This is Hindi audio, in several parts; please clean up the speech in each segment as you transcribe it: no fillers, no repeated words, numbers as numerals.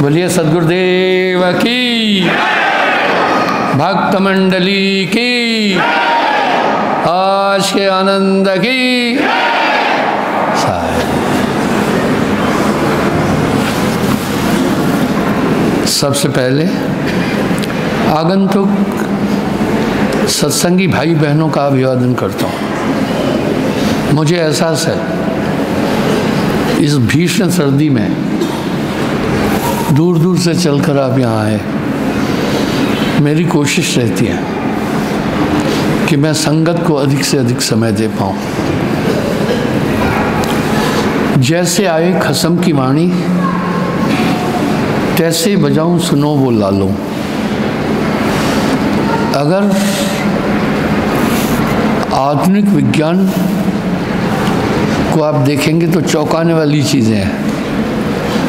बोलिए सद्गुरुदेव की, भक्त मंडली की, आज के आनंद की। सबसे पहले आगंतुक सत्संगी भाई बहनों का अभिवादन करता हूँ। मुझे एहसास है इस भीषण सर्दी में दूर दूर से चलकर आप यहाँ आए। मेरी कोशिश रहती है कि मैं संगत को अधिक से अधिक समय दे पाऊँ। जैसे आए खसम की वाणी, तैसे बजाऊं सुनो वो लालो। अगर आधुनिक विज्ञान को आप देखेंगे तो चौंकाने वाली चीज़ें हैं,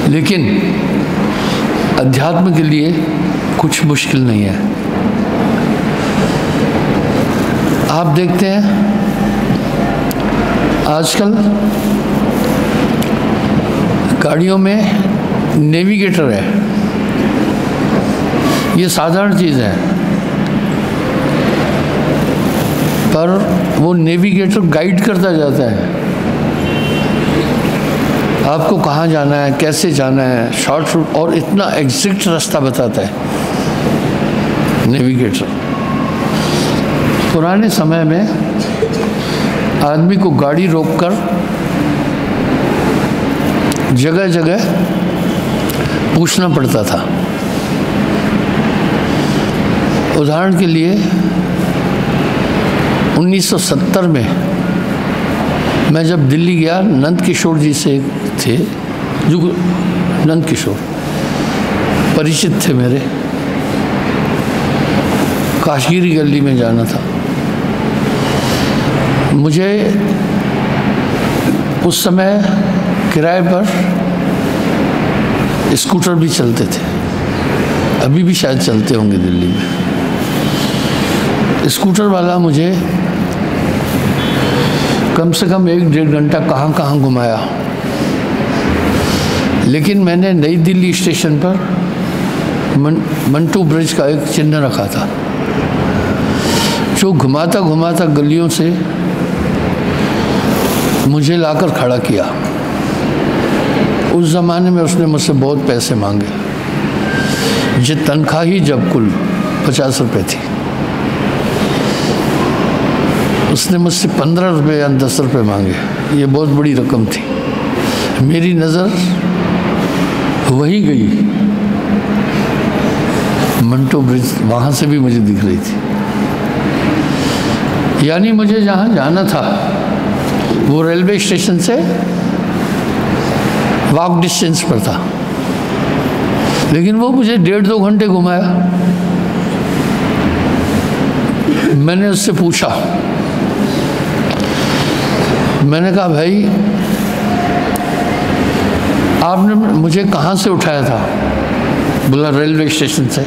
लेकिन अध्यात्म के लिए कुछ मुश्किल नहीं है। आप देखते हैं आजकल गाड़ियों में नेविगेटर है, ये साधारण चीज़ है, पर वो नेविगेटर गाइड करता जाता है आपको कहाँ जाना है, कैसे जाना है, शॉर्ट रूट, और इतना एग्जैक्ट रास्ता बताता है नेविगेटर। पुराने समय में आदमी को गाड़ी रोककर जगह जगह पूछना पड़ता था। उदाहरण के लिए 1970 में मैं जब दिल्ली गया, नंद किशोर जी से थे, जो नंद किशोर परिचित थे मेरे, काशगिरी गली में जाना था मुझे। उस समय किराए पर स्कूटर भी चलते थे, अभी भी शायद चलते होंगे दिल्ली में। स्कूटर वाला मुझे कम से कम 1-1.5 घंटा कहाँ कहाँ घुमाया, लेकिन मैंने नई दिल्ली स्टेशन पर मंटू ब्रिज का एक चिन्ह रखा था, जो घुमाता घुमाता गलियों से मुझे लाकर खड़ा किया। उस ज़माने में उसने मुझसे बहुत पैसे मांगे, जो तनख्वाह ही जब कुल 50 रुपये थी। उसने मुझसे 15 रुपये या 10 रुपये मांगे, ये बहुत बड़ी रकम थी। मेरी नज़र वहीं गई, मंटो ब्रिज, वहाँ से भी मुझे दिख रही थी। यानी मुझे जहाँ जाना था वो रेलवे स्टेशन से वॉक डिस्टेंस पर था, लेकिन वो मुझे 1.5-2 घंटे घुमाया। मैंने उससे पूछा, मैंने कहा भाई आपने मुझे कहाँ से उठाया था? बोला रेलवे स्टेशन से।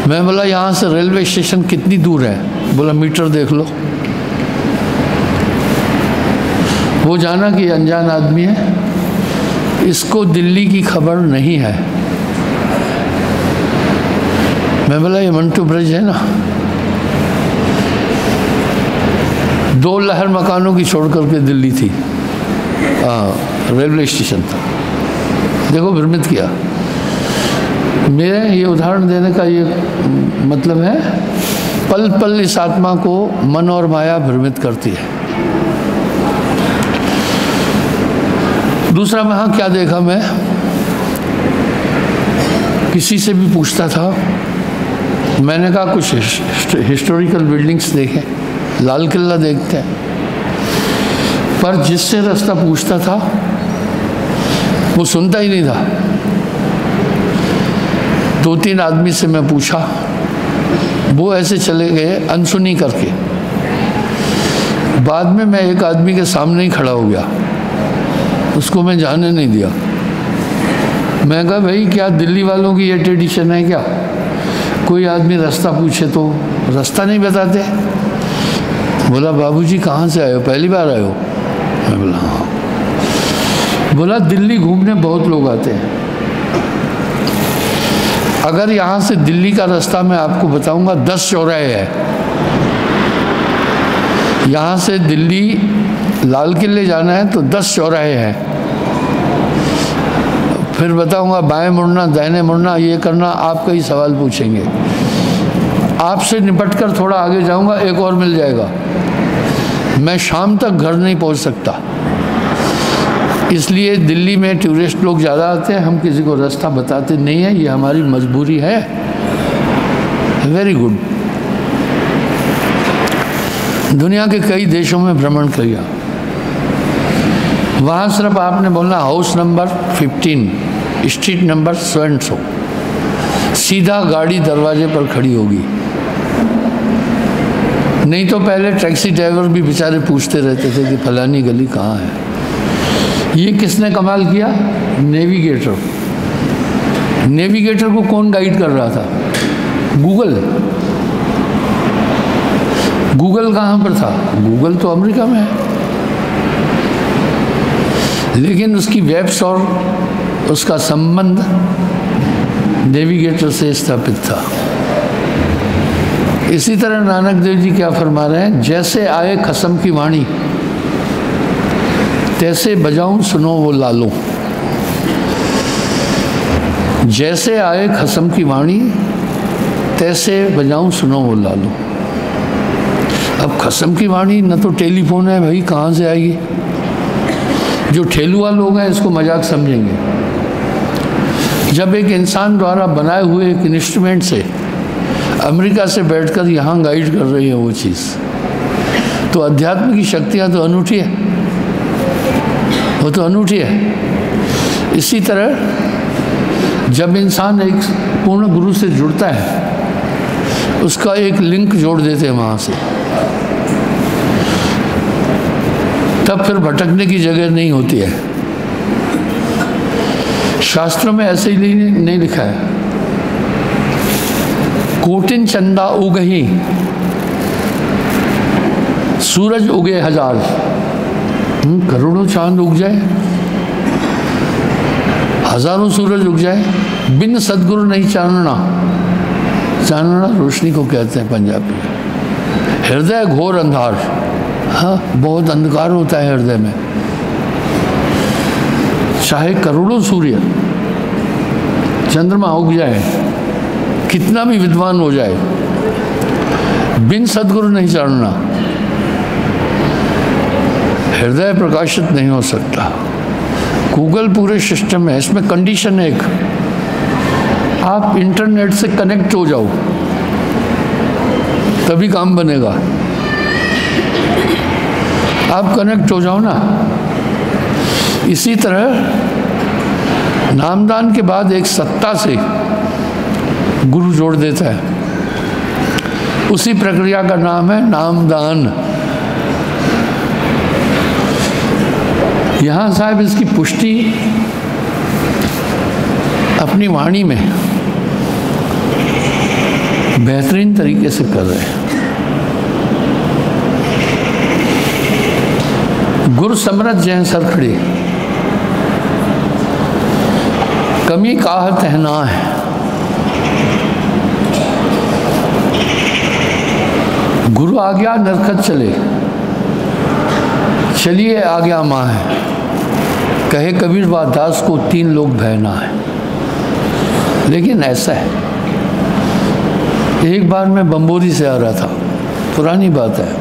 मैं बोला यहाँ से रेलवे स्टेशन कितनी दूर है? बोला मीटर देख लो। वो जाना कि अनजान आदमी है, इसको दिल्ली की खबर नहीं है। मैं बोला ये मंटू ब्रिज है ना, 2 लहर मकानों की छोड़ करके दिल्ली थी, रेलवे स्टेशन था। देखो भ्रमित किया। मेरे ये उदाहरण देने का ये मतलब है, पल पल इस आत्मा को मन और माया भ्रमित करती है। दूसरा वहाँ क्या देखा, मैं किसी से भी पूछता था, मैंने कहा कुछ हिस्टोरिकल बिल्डिंग्स देखें, लाल किला देखते हैं, पर जिससे रास्ता पूछता था वो सुनता ही नहीं था। 2-3 आदमी से मैं पूछा, वो ऐसे चले गए अनसुनी करके। बाद में मैं एक आदमी के सामने ही खड़ा हो गया, उसको मैं जाने नहीं दिया। मैं कहा भाई क्या दिल्ली वालों की ये ट्रेडिशन है क्या, कोई आदमी रास्ता पूछे तो रास्ता नहीं बताते? बोला बाबूजी कहाँ से आए हो, पहली बार आए हो? मैं बोला हाँ। बोला दिल्ली घूमने बहुत लोग आते हैं, अगर यहाँ से दिल्ली का रास्ता मैं आपको बताऊंगा 10 चौराहे है। यहाँ से दिल्ली लाल किले जाना है तो 10 चौराहे हैं। फिर बताऊंगा बाएं मुड़ना, दाहिने मुड़ना, ये करना, आप कई सवाल पूछेंगे। आपसे निपट कर थोड़ा आगे जाऊंगा, एक और मिल जाएगा। मैं शाम तक घर नहीं पहुंच सकता, इसलिए दिल्ली में टूरिस्ट लोग ज़्यादा आते हैं, हम किसी को रास्ता बताते नहीं हैं, ये हमारी मजबूरी है। Very good. दुनिया के कई देशों में भ्रमण किया, वहाँ सिर्फ आपने बोलना house number 15, street number so and so, सीधा गाड़ी दरवाजे पर खड़ी होगी। नहीं तो पहले टैक्सी ड्राइवर भी बेचारे पूछते रहते थे कि फलानी गली कहाँ है। ये किसने कमाल किया? नेविगेटर। नेविगेटर को कौन गाइड कर रहा था? गूगल। गूगल कहाँ पर था? गूगल तो अमेरिका में है, लेकिन उसकी वेब्स और उसका संबंध नेविगेटर से स्थापित था। इसी तरह नानक देव जी क्या फरमा रहे हैं? जैसे आए खसम की वाणी, तैसे बजाऊं सुनो वो लालो। जैसे आए खसम की वाणी, तैसे बजाऊं सुनो वो लालो। अब खसम की वाणी न तो टेलीफोन है भाई, कहाँ से आएगी? जो ठेलुआ लोग हैं इसको मजाक समझेंगे। जब एक इंसान द्वारा बनाए हुए एक इंस्ट्रूमेंट से अमेरिका से बैठकर यहाँ गाइड कर रही है वो चीज़, तो अध्यात्म की शक्तियाँ तो अनूठी है, वो तो अनूठी है। इसी तरह जब इंसान एक पूर्ण गुरु से जुड़ता है, उसका एक लिंक जोड़ देते हैं वहाँ से, तब फिर भटकने की जगह नहीं होती है। शास्त्रों में ऐसे ही नहीं लिखा है, कोटिन चंदा उगही सूरज उगे हजार। करोड़ों चांद उग जाए, हजारों सूरज उग जाए, बिन सदगुरु नहीं चानना। चानना रोशनी को कहते हैं पंजाबी में। हृदय घोर अंधार, हाँ बहुत अंधकार होता है हृदय में। चाहे करोड़ों सूर्य चंद्रमा उग जाए, कितना भी विद्वान हो जाए, बिन सदगुरु नहीं जानना, हृदय प्रकाशित नहीं हो सकता। गूगल पूरे सिस्टम में, इसमें कंडीशन है एक, आप इंटरनेट से कनेक्ट हो जाओ तभी काम बनेगा। आप कनेक्ट हो जाओ ना। इसी तरह नामदान के बाद एक सत्ता से गुरु जोड़ देता है, उसी प्रक्रिया का नाम है नामदान। यहाँ साहब इसकी पुष्टि अपनी वाणी में बेहतरीन तरीके से कर रहे हैं। गुरु समरथ जैन सरखड़ी, कमी काहत है ना है, गुरु आ गया नरखत चले, चलिए आ गया माँ है। कहे कबीर दास को 3 लोग बहना है। लेकिन ऐसा है, एक बार मैं बम्बोरी से आ रहा था, पुरानी बात है,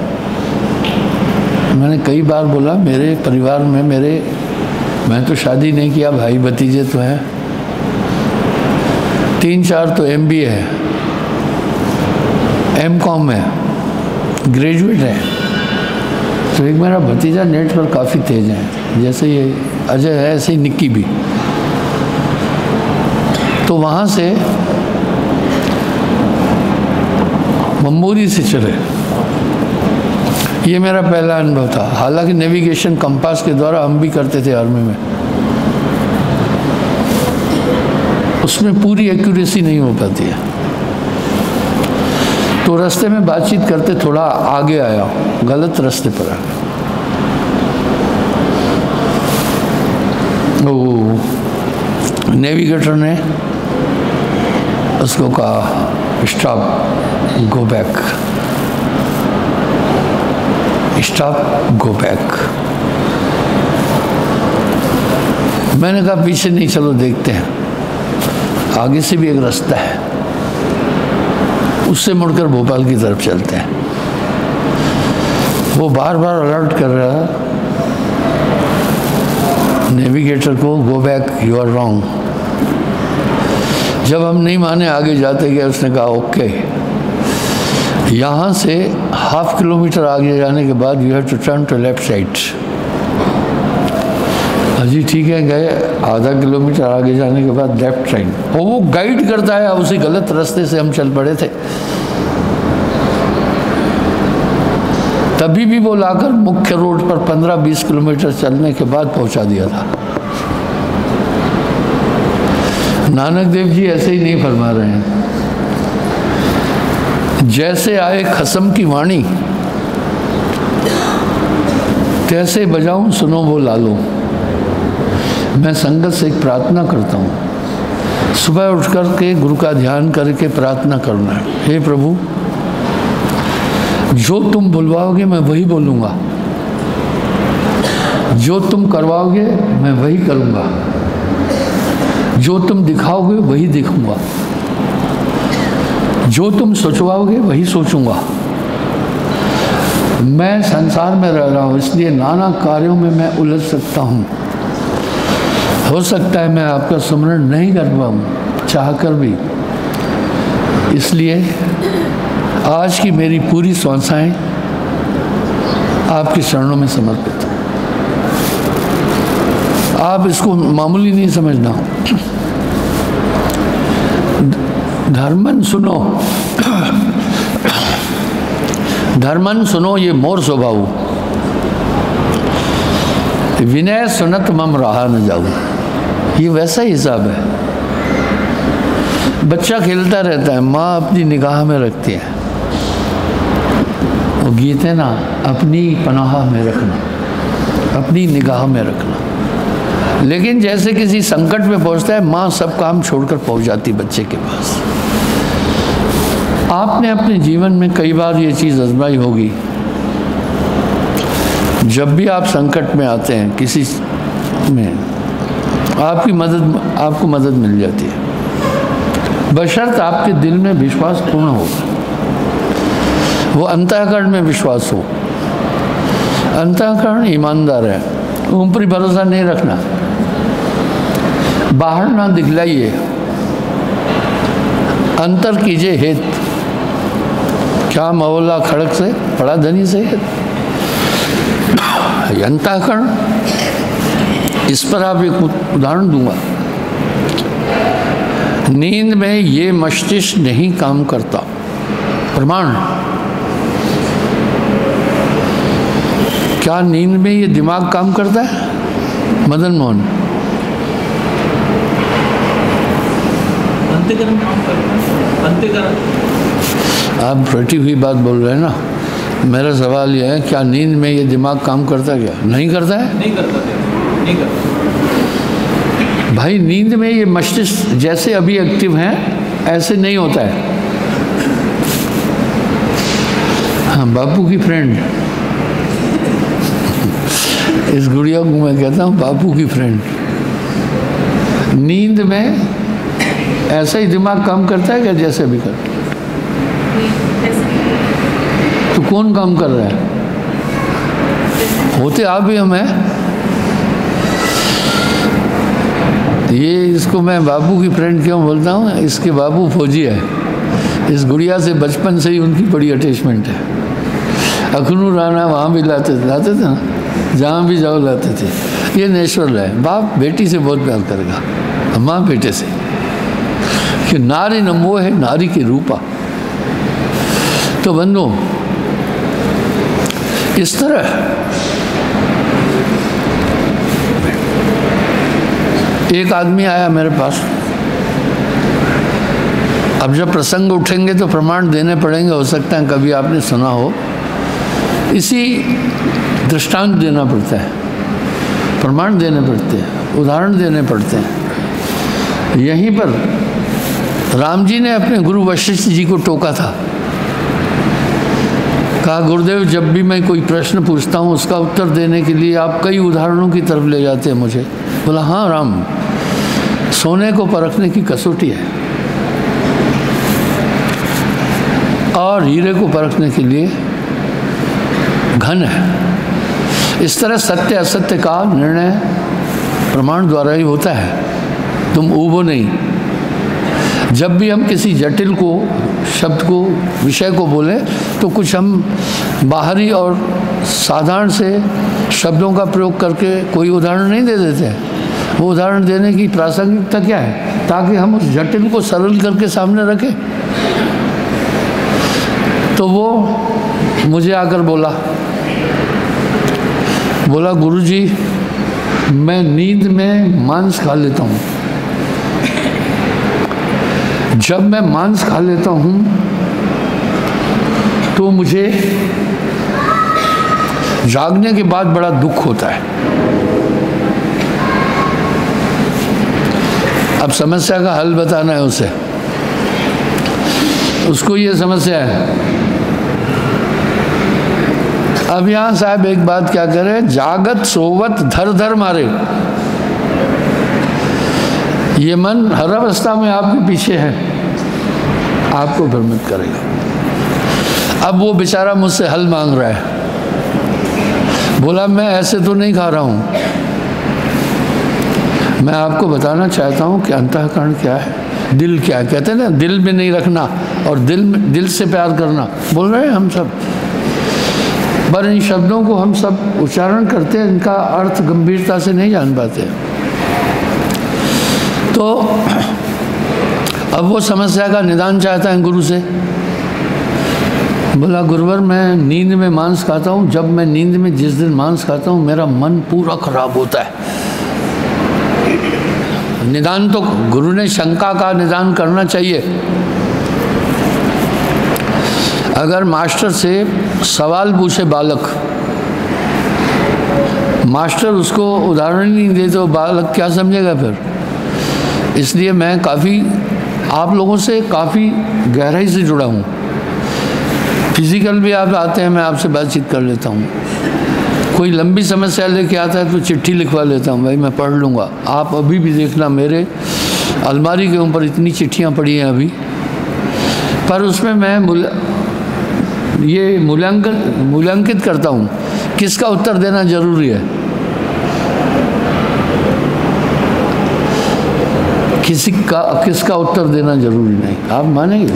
मैंने कई बार बोला मेरे परिवार में मैं तो शादी नहीं किया, भाई भतीजे तो हैं, 3-4 तो MBA है, MCOM है, ग्रेजुएट है। तो एक मेरा भतीजा नेट पर काफ़ी तेज है, जैसे ये अजय है ऐसे ही निक्की भी। तो वहाँ से बम्बोरी से चले, ये मेरा पहला अनुभव था। हालांकि नेविगेशन कंपास के द्वारा हम भी करते थे आर्मी में, उसमें पूरी एक्यूरेसी नहीं हो पाती है। तो रास्ते में बातचीत करते थोड़ा आगे आया, गलत रास्ते पर आ गया। नेविगेटर ने उसको कहा stop, go back, stop, go back. मैंने कहा पीछे नहीं, चलो देखते हैं, आगे से भी एक रास्ता है, उससे मुड़कर भोपाल की तरफ चलते हैं। वो बार बार अलर्ट कर रहा है नेविगेटर को, go back, you are wrong. जब हम नहीं माने आगे जाते गए, उसने कहा ओके, यहाँ से ½ किलोमीटर आगे जाने के बाद you have to turn to left side. अजी ठीक है, गए ½ किलोमीटर आगे जाने के बाद लेफ्ट साइड, और वो गाइड करता है, उसी गलत रास्ते से हम चल पड़े थे। तभी भी वो लाकर मुख्य रोड पर 15-20 किलोमीटर चलने के बाद पहुंचा दिया था। नानक देव जी ऐसे ही नहीं फरमा रहे हैं, जैसे आए खसम की वाणी, तैसे बजाऊं सुनो वो लालो। मैं संगत से एक प्रार्थना करता हूँ, सुबह उठ कर के गुरु का ध्यान करके प्रार्थना करना है, हे प्रभु जो तुम बुलवाओगे मैं वही बोलूँगा, जो तुम करवाओगे मैं वही करूँगा, जो तुम दिखाओगे वही दिखूँगा, जो तुम सोचवाओगे वही सोचूंगा। मैं संसार में रह रहा हूँ, इसलिए नाना कार्यों में मैं उलझ सकता हूँ। हो सकता है मैं आपका सुमरण नहीं कर पाऊँ चाहकर भी, इसलिए आज की मेरी पूरी स्वांसाएं आपके चरणों में समर्पित। आप इसको मामूली नहीं समझना। धर्मन सुनो, धर्मन सुनो ये मोर स्वभाव, विनय सुनत मम रहा न जाऊं। ये वैसा ही हिसाब है। बच्चा खेलता रहता है, माँ अपनी निगाह में रखती है। वो गीत है ना, अपनी पनाह में रखना, अपनी निगाह में रखना। लेकिन जैसे किसी संकट में पहुंचता है, माँ सब काम छोड़कर पहुंच जाती बच्चे के पास। आपने अपने जीवन में कई बार ये चीज़ आजमाई होगी। जब भी आप संकट में आते हैं किसी में, आपको मदद मिल जाती है, बशर्त आपके दिल में विश्वास पूर्ण हो, वो अंतःकरण में विश्वास हो। अंतःकरण ईमानदार है, ऊपरी भरोसा नहीं रखना, बाहर ना दिखलाइए, अंतर कीजिए हित। क्या मौला खड़क से बड़ा धनी से हित, अंतःकरण। इस पर आप एक उदाहरण दूंगा। नींद में ये मस्तिष्क नहीं काम करता, प्रमाण। क्या नींद में ये दिमाग काम करता है? मदन मोहन, अंतःकरण काम करता है। अंतःकरण, आप रटी हुई बात बोल रहे हैं ना। मेरा सवाल यह है, क्या नींद में ये दिमाग काम करता है? क्या नहीं करता है? नहीं करता, नहीं करता भाई। नींद में ये मस्तिष्क जैसे अभी एक्टिव हैं, ऐसे नहीं होता है। हाँ, बापू की फ्रेंड, इस गुड़िया को मैं कहता हूँ बापू की फ्रेंड। नींद में ऐसा ही दिमाग काम करता है क्या जैसे भी कर? तो कौन काम कर रहा है? होते आप ही हम हैं। ये इसको मैं बाबू की फ्रेंड क्यों बोलता हूँ? इसके बाबू फौजी है। इस गुड़िया से बचपन से ही उनकी बड़ी अटैचमेंट है। अखनूर राना वहाँ भी लाते थे ना, जहाँ भी जाओ लाते थे। ये नेचुरल है, बाप बेटी से बहुत प्यार करेगा, माँ बेटे से। कि नारी नमो है नारी की रूपा। तो बंधु, इस तरह एक आदमी आया मेरे पास। अब जब प्रसंग उठेंगे तो प्रमाण देने पड़ेंगे। हो सकता है कभी आपने सुना हो, इसी दृष्टांत देना पड़ता है, प्रमाण देने पड़ते हैं, उदाहरण देने पड़ते हैं। यहीं पर राम जी ने अपने गुरु वशिष्ठ जी को टोका था, कहा गुरुदेव जब भी मैं कोई प्रश्न पूछता हूँ उसका उत्तर देने के लिए आप कई उदाहरणों की तरफ ले जाते हैं मुझे। बोला हाँ राम, सोने को परखने की कसौटी है और हीरे को परखने के लिए घन है। इस तरह सत्य असत्य का निर्णय प्रमाण द्वारा ही होता है, तुम ऊबो नहीं। जब भी हम किसी जटिल को, शब्द को, विषय को बोले तो कुछ हम बाहरी और साधारण से शब्दों का प्रयोग करके कोई उदाहरण नहीं दे देते हैं। वो उदाहरण देने की प्रासंगिकता क्या है? ताकि हम उस जटिल को सरल करके सामने रखें। तो वो मुझे आकर बोला गुरुजी मैं नींद में मांस खा लेता हूँ। जब मैं मांस खा लेता हूँ तो मुझे जागने के बाद बड़ा दुख होता है। अब समस्या का हल बताना है उसे, उसको ये समस्या है। अब यहाँ साहब एक बात क्या करे, जागत सोवत धर धर मारे। ये मन हर अवस्था में आपके पीछे है, आपको भ्रमित करेगा। अब वो बेचारा मुझसे हल मांग रहा है। बोला मैं ऐसे तो नहीं खा रहा हूँ, मैं आपको बताना चाहता हूँ कि अंतःकरण क्या है, दिल क्या है। कहते हैं ना दिल में नहीं रखना और दिल से प्यार करना, बोल रहे हैं हम सब। पर इन शब्दों को हम सब उच्चारण करते हैं, इनका अर्थ गंभीरता से नहीं जान पाते। तो अब वो समस्या का निदान चाहता है गुरु से। बोला गुरुवर मैं नींद में मांस खाता हूँ, जब मैं नींद में जिस दिन मांस खाता हूँ मेरा मन पूरा खराब होता है। निदान तो गुरु ने शंका का निदान करना चाहिए। अगर मास्टर से सवाल पूछे बालक, मास्टर उसको उदाहरण नहीं दे तो बालक क्या समझेगा फिर? इसलिए मैं काफ़ी आप लोगों से काफ़ी गहराई से जुड़ा हूँ। फिजिकल भी आप आते हैं, मैं आपसे बातचीत कर लेता हूँ। कोई लंबी समस्या लेके आता है तो चिट्ठी लिखवा लेता हूँ, भाई मैं पढ़ लूँगा। आप अभी भी देखना मेरे अलमारी के ऊपर इतनी चिट्ठियाँ पड़ी हैं अभी, पर उसमें मैं ये मूल्यांकित करता हूँ किसका उत्तर देना जरूरी है। किसका उत्तर देना जरूरी नहीं। आप मानेंगे,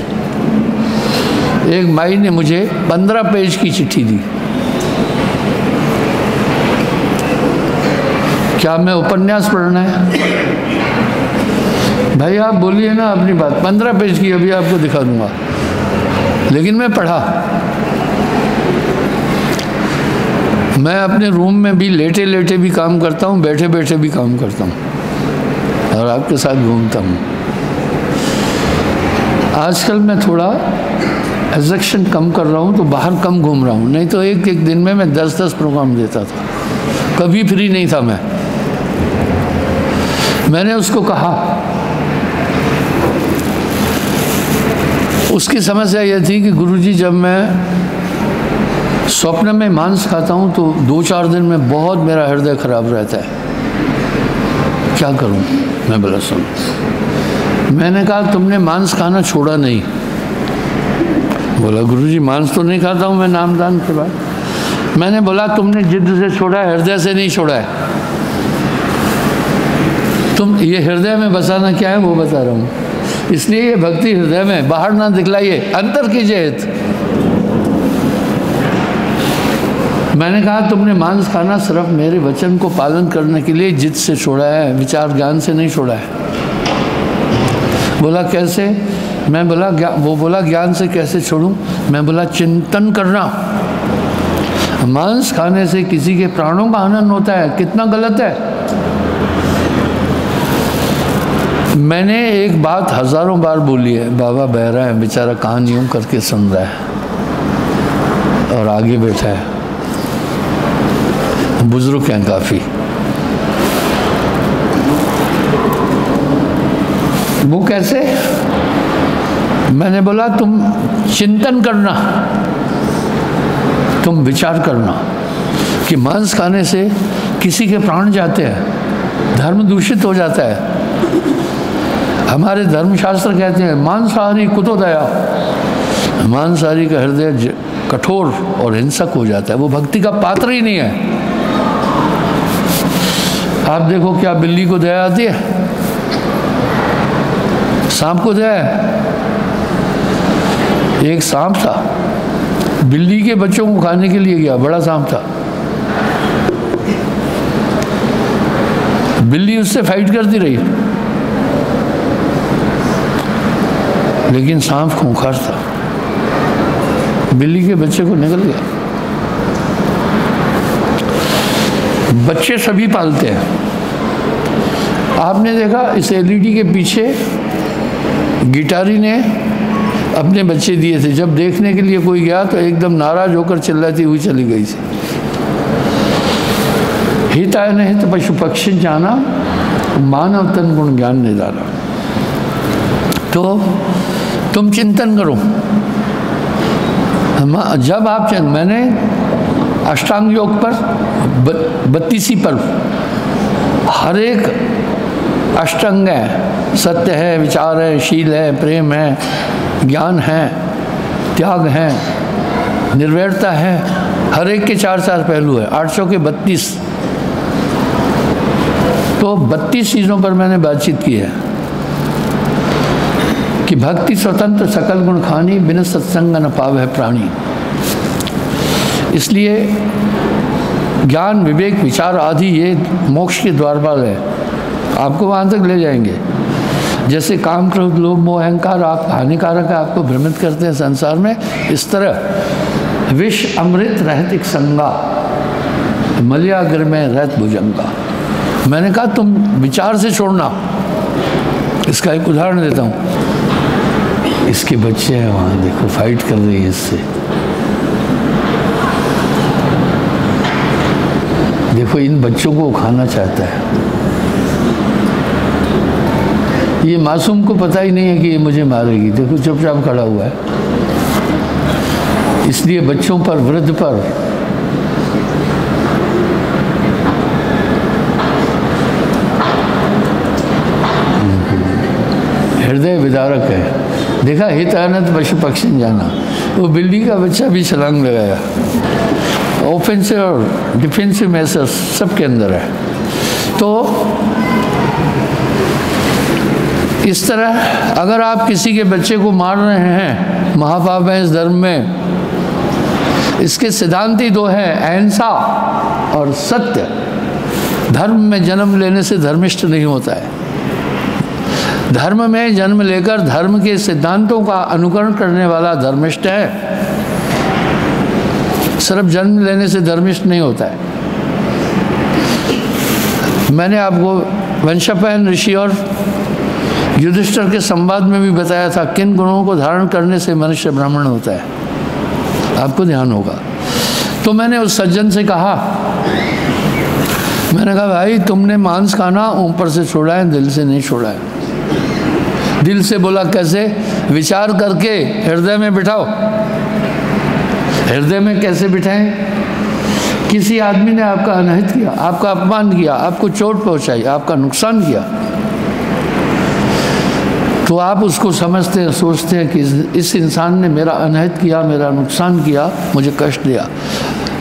एक माई ने मुझे 15 पेज की चिट्ठी दी। क्या मैं उपन्यास पढ़ना है? भाई आप बोलिए ना अपनी बात। 15 पेज की अभी आपको दिखा दूंगा, लेकिन मैं पढ़ा। मैं अपने रूम में भी लेटे लेटे भी काम करता हूँ, बैठे बैठे भी काम करता हूँ और आपके साथ घूमता हूँ। आजकल मैं थोड़ा एग्जैक्शन कम कर रहा हूँ तो बाहर कम घूम रहा हूँ, नहीं तो एक एक दिन में मैं 10-10 प्रोग्राम देता था, कभी फ्री नहीं था मैं। मैंने उसको कहा, उसकी समस्या यह थी कि गुरुजी जब मैं स्वप्न में मांस खाता हूँ तो 2-4 दिन में बहुत मेरा हृदय खराब रहता है, क्या करूँ? मैं बोला सुन, मैंने कहा तुमने मांस खाना छोड़ा नहीं। बोला गुरुजी मांस तो नहीं खाता हूँ मैं नामदान के बाद। मैंने बोला तुमने जिद्द से छोड़ा है, हृदय से नहीं छोड़ा है। तुम ये हृदय में बसाना क्या है वो बता रहा हूँ, इसलिए ये भक्ति हृदय में, बाहर ना दिखलाइए, अंतर कीजिए हित। मैंने कहा तुमने मांस खाना सिर्फ मेरे वचन को पालन करने के लिए जिद से छोड़ा है, विचार ज्ञान से नहीं छोड़ा है। बोला कैसे? मैं बोला वो बोला ज्ञान से कैसे छोड़ूं? मैं बोला चिंतन करना। मांस खाने से किसी के प्राणों का हनन होता है, कितना गलत है। मैंने एक बात हजारों बार बोली है, बाबा बहरा है बेचारा, कान यूं करके सुन रहा है और आगे बैठा है, बुजुर्ग हैं काफी। वो कैसे? मैंने बोला तुम चिंतन करना, तुम विचार करना कि मांस खाने से किसी के प्राण जाते हैं, धर्म दूषित हो जाता है। हमारे धर्मशास्त्र कहते हैं मांसाहारी कुतोदया, मांसाहारी का हृदय कठोर और हिंसक हो जाता है, वो भक्ति का पात्र ही नहीं है। आप देखो क्या बिल्ली को दया आती है, सांप को दया है। एक सांप था, बिल्ली के बच्चों को खाने के लिए गया, बड़ा सांप था। बिल्ली उससे फाइट करती रही, लेकिन सांप खूंखार था, बिल्ली के बच्चे को निगल गया। बच्चे सभी पालते हैं। आपने देखा इस एलईडी के पीछे गिटारी ने अपने बच्चे दिए थे, जब देखने के लिए कोई गया तो एकदम नाराज होकर चिल्लाती हुई चली गई थी। हिताय न हित पशु पक्षी जाना, मानव तन गुण ज्ञान निदाना। तो तुम चिंतन करो। जब आप मैंने अष्टांग योग पर 32 पर्व, हर एक अष्टांग है, सत्य है, विचार है, शील है, प्रेम है, ज्ञान है, त्याग है, निर्वैरता है, हर एक के 4-4 पहलू है, 800 के 32। तो 32 चीज़ों पर मैंने बातचीत की है कि भक्ति स्वतंत्र सकल गुण खानी, बिन सत्संग न पाव है प्राणी। इसलिए ज्ञान, विवेक, विचार आदि ये मोक्ष के द्वारपाल है, आपको वहाँ तक ले जाएंगे। जैसे काम, क्रोध, लोभ, मोह, अहंकार आप हानिकारक है, आपको भ्रमित करते हैं संसार में, इस तरह विष अमृत रहत एक संगा, मलयाग्र में रहत भुजंगा। मैंने कहा तुम विचार से छोड़ना। इसका एक उदाहरण देता हूँ। इसके बच्चे हैं वहाँ, देखो फाइट कर रही है इससे, देखो इन बच्चों को खाना चाहता है। ये मासूम को पता ही नहीं है कि ये मुझे मारेगी, देखो चुपचाप खड़ा हुआ है। इसलिए बच्चों पर, वृद्ध पर हृदय विदारक है। देखा हित आनंद पशु पक्षी जाना, वो बिल्ली का बच्चा भी छलांग लगाया। ऑफेंसिव और डिफेंसिव मेसर्स सबके अंदर है। तो इस तरह अगर आप किसी के बच्चे को मार रहे हैं, महापाप है इस धर्म में। इसके सिद्धांत ही 2 हैं, अहिंसा और सत्य। धर्म में जन्म लेने से धर्मिष्ठ नहीं होता है। धर्म में जन्म लेकर धर्म के सिद्धांतों का अनुकरण करने वाला धर्मिष्ठ है। सिर्फ जन्म लेने से धर्मिष्ठ नहीं होता है। मैंने आपको वंशपायन ऋषि और युधिष्ठिर के संवाद में भी बताया था किन गुणों को धारण करने से मनुष्य ब्राह्मण होता है, आपको ध्यान होगा। तो मैंने उस सज्जन से कहा, मैंने कहा भाई तुमने मांस खाना ऊपर से छोड़ा है, दिल से नहीं छोड़ा है। दिल से बोला कैसे? विचार करके हृदय में बिठाओ। हृदय में कैसे बिठाएं? किसी आदमी ने आपका अनहित किया, आपका अपमान किया, आपको चोट पहुंचाई, आपका नुकसान किया, तो आप उसको समझते हैं, सोचते हैं कि इस इंसान ने मेरा अनहित किया, मेरा नुकसान किया, मुझे कष्ट दिया।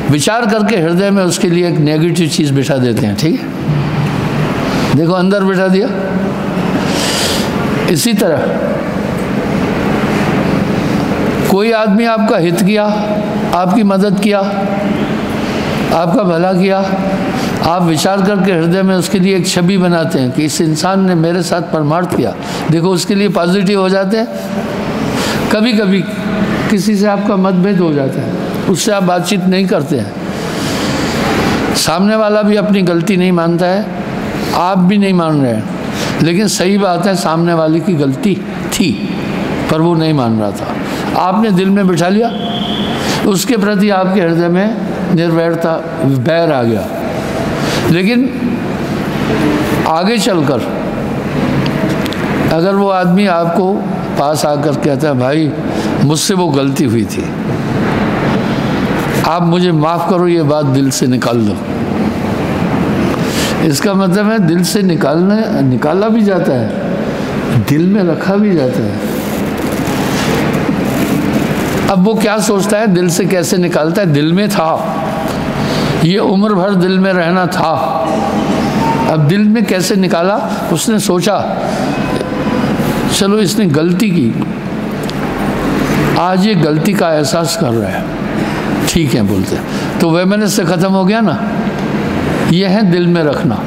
विचार करके हृदय में उसके लिए एक नेगेटिव चीज़ बिठा देते हैं। ठीक है, देखो अंदर बिठा दिया। इसी तरह कोई आदमी आपका हित किया, आपकी मदद किया, आपका भला किया, आप विचार करके हृदय में उसके लिए एक छवि बनाते हैं कि इस इंसान ने मेरे साथ परमार्थ किया, देखो उसके लिए पॉजिटिव हो जाते हैं। कभी कभी किसी से आपका मतभेद हो जाता है, उससे आप बातचीत नहीं करते हैं, सामने वाला भी अपनी गलती नहीं मानता है, आप भी नहीं मान रहे हैं, लेकिन सही बात है सामने वाले की गलती थी पर वो नहीं मान रहा था, आपने दिल में बिठा लिया, उसके प्रति आपके हृदय में निर्वैरता, बैर आ गया। लेकिन आगे चलकर अगर वो आदमी आपको पास आकर कहता है, भाई मुझसे वो गलती हुई थी, आप मुझे माफ़ करो, ये बात दिल से निकाल दो। इसका मतलब है दिल से निकाला भी जाता है, दिल में रखा भी जाता है। अब वो क्या सोचता है, दिल से कैसे निकालता है? दिल में था, ये उम्र भर दिल में रहना था, अब दिल में कैसे निकाला? उसने सोचा चलो इसने गलती की, आज ये गलती का एहसास कर रहा है, ठीक है बोलते, तो वह मैंने से ख़त्म हो गया ना। यह है दिल में रखना।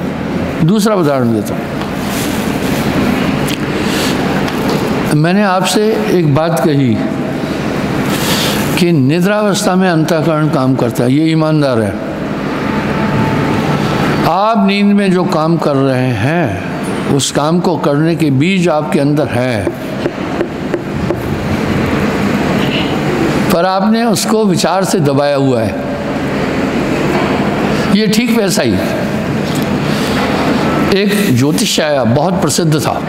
दूसरा उदाहरण देता हूँ। मैंने आपसे एक बात कही कि निद्रावस्था में अंतःकरण काम करता है, ये ईमानदार है। आप नींद में जो काम कर रहे हैं उस काम को करने के बीज आपके अंदर है, पर आपने उसको विचार से दबाया हुआ है। ये ठीक वैसा ही एक ज्योतिष आया, बहुत प्रसिद्ध था।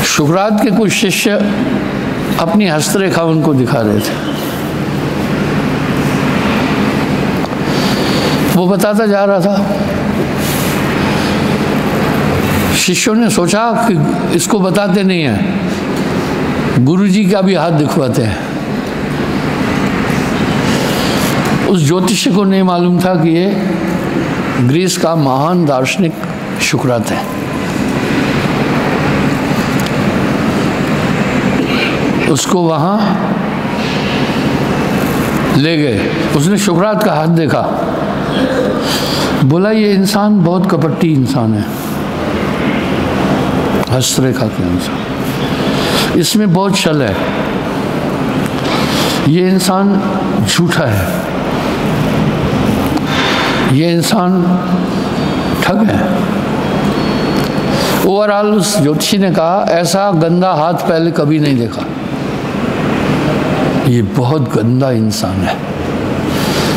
शुक्रात के कुछ शिष्य अपनी हस्तरेखा उनको दिखा रहे थे। वो बताता जा रहा था। शिष्यों ने सोचा कि इसको बताते नहीं हैं, गुरुजी का भी हाथ दिखवाते हैं। उस ज्योतिष को नहीं मालूम था कि ये ग्रीस का महान दार्शनिक शुक्रात है। उसको वहाँ ले गए, उसने शुक्रात का हाथ देखा, बोला ये इंसान बहुत कपटी इंसान है, हस्तरेखा के अनुसार इसमें बहुत छल है, ये इंसान झूठा है, ये इंसान ठग है। ओवरऑल उस ज्योतिषी ने कहा ऐसा गंदा हाथ पहले कभी नहीं देखा, ये बहुत गंदा इंसान है।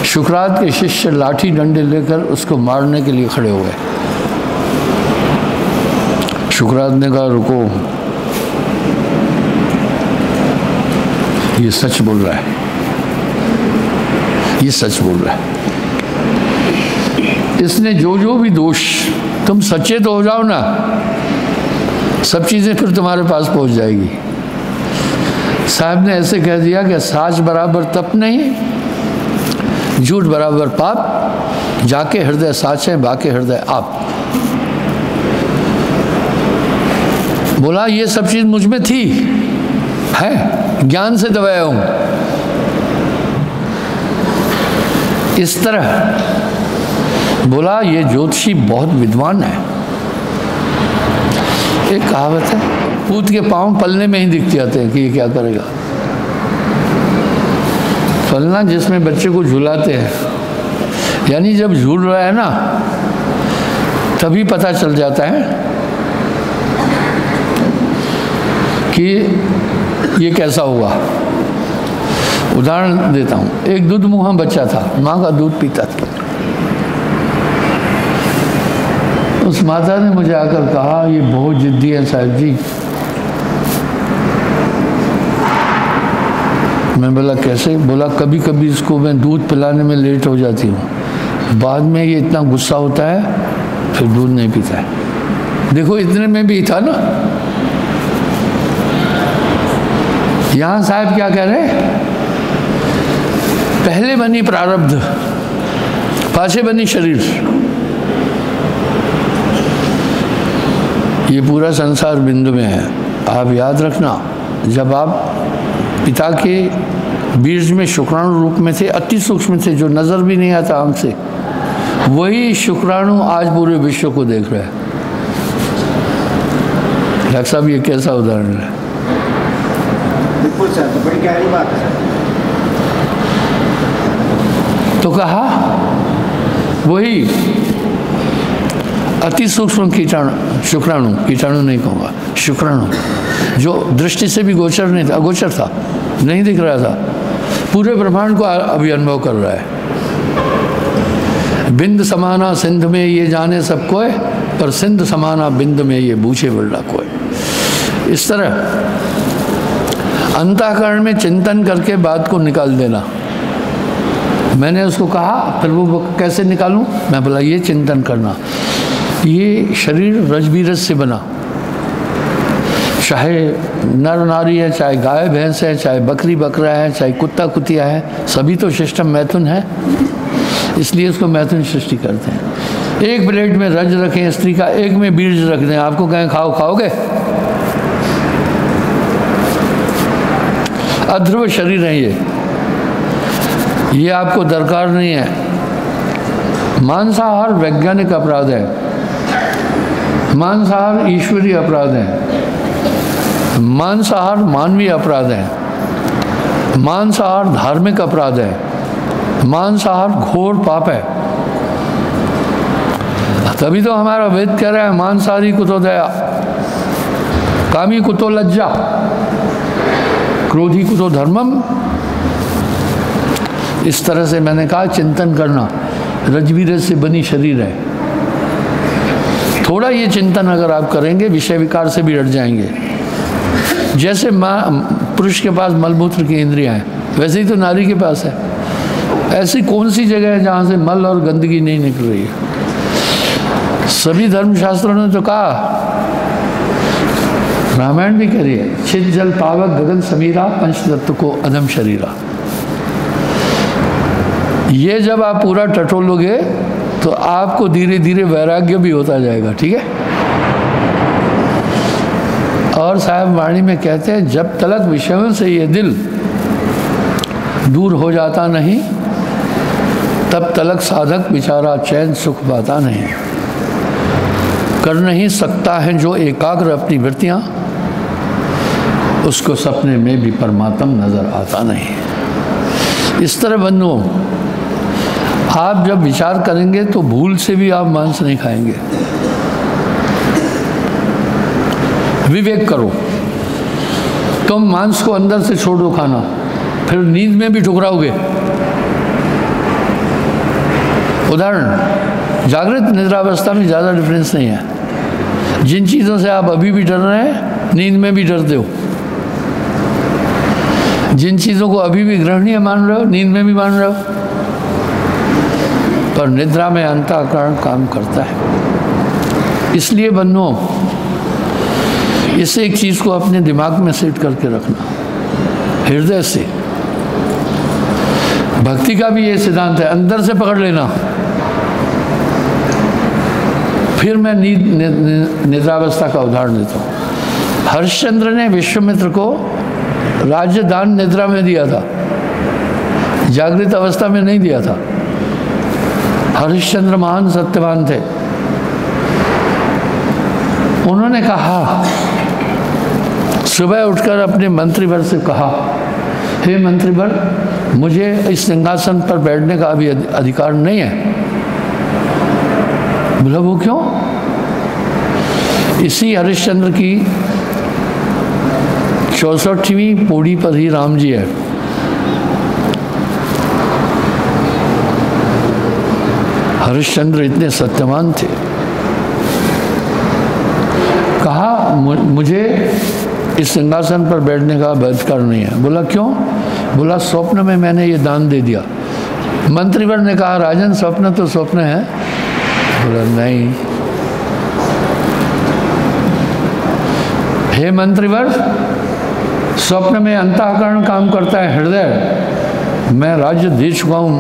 शुक्रात के शिष्य लाठी डंडे लेकर उसको मारने के लिए खड़े हो गए। शुक्रात ने कहा रुको, ये सच बोल रहा है, ये सच बोल रहा है। इसने जो भी दोष, तुम सच्चे तो हो जाओ ना, सब चीजें फिर तुम्हारे पास पहुंच जाएगी। साहब ने ऐसे कह दिया कि साच बराबर तप नहीं, झूठ बराबर पाप, जाके हृदय साच है, बाके हृदय आप। बोला ये सब चीज मुझ में थी, है, ज्ञान से दबाया हूं। इस तरह बोला ये ज्योतिषी बहुत विद्वान है। एक कहावत है, पूत के पांव पलने में ही दिख जाते हैं कि ये क्या करेगा। पलना जिसमें बच्चे को झुलाते हैं, यानी जब झूल रहा है ना तभी पता चल जाता है कि ये कैसा हुआ। उदाहरण देता हूँ, एक दूध मुँहा बच्चा था, माँ का दूध पीता था। उस माता ने मुझे आकर कहा ये बहुत जिद्दी है साहब जी। मैं बोला कैसे? बोला कभी कभी इसको मैं दूध पिलाने में लेट हो जाती हूँ, बाद में ये इतना गुस्सा होता है फिर दूध नहीं पीता है। देखो इतने में भी था ना। यहाँ साहब क्या कह रहे हैं? पहले बनी प्रारब्ध, पाछे बनी शरीर। ये पूरा संसार बिंदु में है। आप याद रखना, जब आप पिता के बीज में शुक्राणु रूप में थे, अति सूक्ष्म थे, जो नजर भी नहीं आता आंख से, वही शुक्राणु आज पूरे विश्व को देख रहा है। डॉक्टर साहब ये कैसा उदाहरण है? बिल्कुल सर, तो बड़ी गहरी बात है। तो कहा वही अति सूक्ष्म कीटाणु, शुक्राणु, कीटाणु नहीं कहूँगा, शुक्राणु, जो दृष्टि से भी गोचर नहीं था, अगोचर था, नहीं दिख रहा था, पूरे ब्रह्मांड को अभी अनुभव कर रहा है। बिंद समाना सिंध में ये जाने सबको है, पर सिंध समाना बिंद में ये बूझे बड़ा कोई। इस तरह अंतःकरण में चिंतन करके बात को निकाल देना। मैंने उसको कहा, फिर वो कैसे निकालूं? मैं बोला ये चिंतन करना, ये शरीर रजबीरज से बना, चाहे नर नारी है, चाहे गाय भैंस है, चाहे बकरी बकरा है, चाहे कुत्ता कुतिया है, सभी तो सिस्टम मैथुन है, इसलिए उसको मैथुन सृष्टि करते हैं। एक प्लेट में रज रखें स्त्री का, एक में बीज रख दें, आपको कहें खाओ, खाओगे? अध्रुव शरीर है ये आपको दरकार नहीं है। मांसाहार वैज्ञानिक अपराध है, मांसाहार ईश्वरीय अपराध है, मांसाहार मानवीय अपराध है, मांसाहार धार्मिक अपराध है, मांसाहार घोर पाप है। तभी तो हमारा वेद कह रहा है मांसाहारी कुतो दया, कामी कुतो लज्जा, क्रोधी कुतो धर्मम। इस तरह से मैंने कहा चिंतन करना, रजबीरज से बनी शरीर है। थोड़ा ये चिंतन अगर आप करेंगे विषय विकार से भी हट जाएंगे। जैसे पुरुष के पास मलमूत्र की इंद्रियां हैं, वैसे ही तो नारी के पास है। ऐसी कौन सी जगह है जहाँ से मल और गंदगी नहीं निकल रही है? सभी धर्मशास्त्रों ने तो कहा, रामायण भी कह रही है, छिद जल पावक गगन समीरा, पंचतत्व को अधम शरीरा। ये जब आप पूरा टटोलोगे तो आपको धीरे धीरे वैराग्य भी होता जाएगा, ठीक है। और साहब वाणी में कहते हैं, जब तलक विषयों से ये दिल दूर हो जाता नहीं, तब तलक साधक बेचारा चैन सुख पाता नहीं। कर नहीं सकता है जो एकाग्र अपनी वृत्तियां, उसको सपने में भी परमात्मा नजर आता नहीं। इस तरह बंधुओं, आप जब विचार करेंगे तो भूल से भी आप मांस नहीं खाएंगे। विवेक करो, तुम मांस को अंदर से छोड़ दो खाना, फिर नींद में भी ठुकराओगे। उदाहरण, जागृत निद्रावस्था में ज़्यादा डिफरेंस नहीं है। जिन चीज़ों से आप अभी भी डर रहे हैं, नींद में भी डरते हो। जिन चीज़ों को अभी भी ग्रहणीय मान रहे हो, नींद में भी मान रहे हो। पर निद्रा में अंतःकरण काम करता है। इसलिए बंधुओं, इस एक चीज़ को अपने दिमाग में सेट करके रखना, हृदय से। भक्ति का भी ये सिद्धांत है, अंदर से पकड़ लेना। फिर मैं निद्रावस्था का उदाहरण देता हूँ। हरिश्चंद्र ने विश्वामित्र को राज्य दान निद्रा में दिया था, जागृत अवस्था में नहीं दिया था। हरिश्चंद्र महान सत्यवान थे। उन्होंने कहा, सुबह उठकर अपने मंत्रीवर से कहा, हे मंत्रीवर, मुझे इस सिंहासन पर बैठने का अभी अधिकार नहीं है। बोला, वो क्यों? इसी हरिश्चंद्र की 64वीं पौड़ी पर ही राम जी है। हरिश्चंद्र इतने सत्यवान थे। कहा, मुझे इस सिंहासन पर बैठने का अधिकार नहीं है। बोला, क्यों? बोला, स्वप्न में मैंने ये दान दे दिया। मंत्रीवर ने कहा, राजन, स्वप्न तो स्वप्न है। बोला, नहीं। हे मंत्रीवर, स्वप्न में अंतःकरण काम करता है, हृदय। मैं राज्य दे चुका हूं,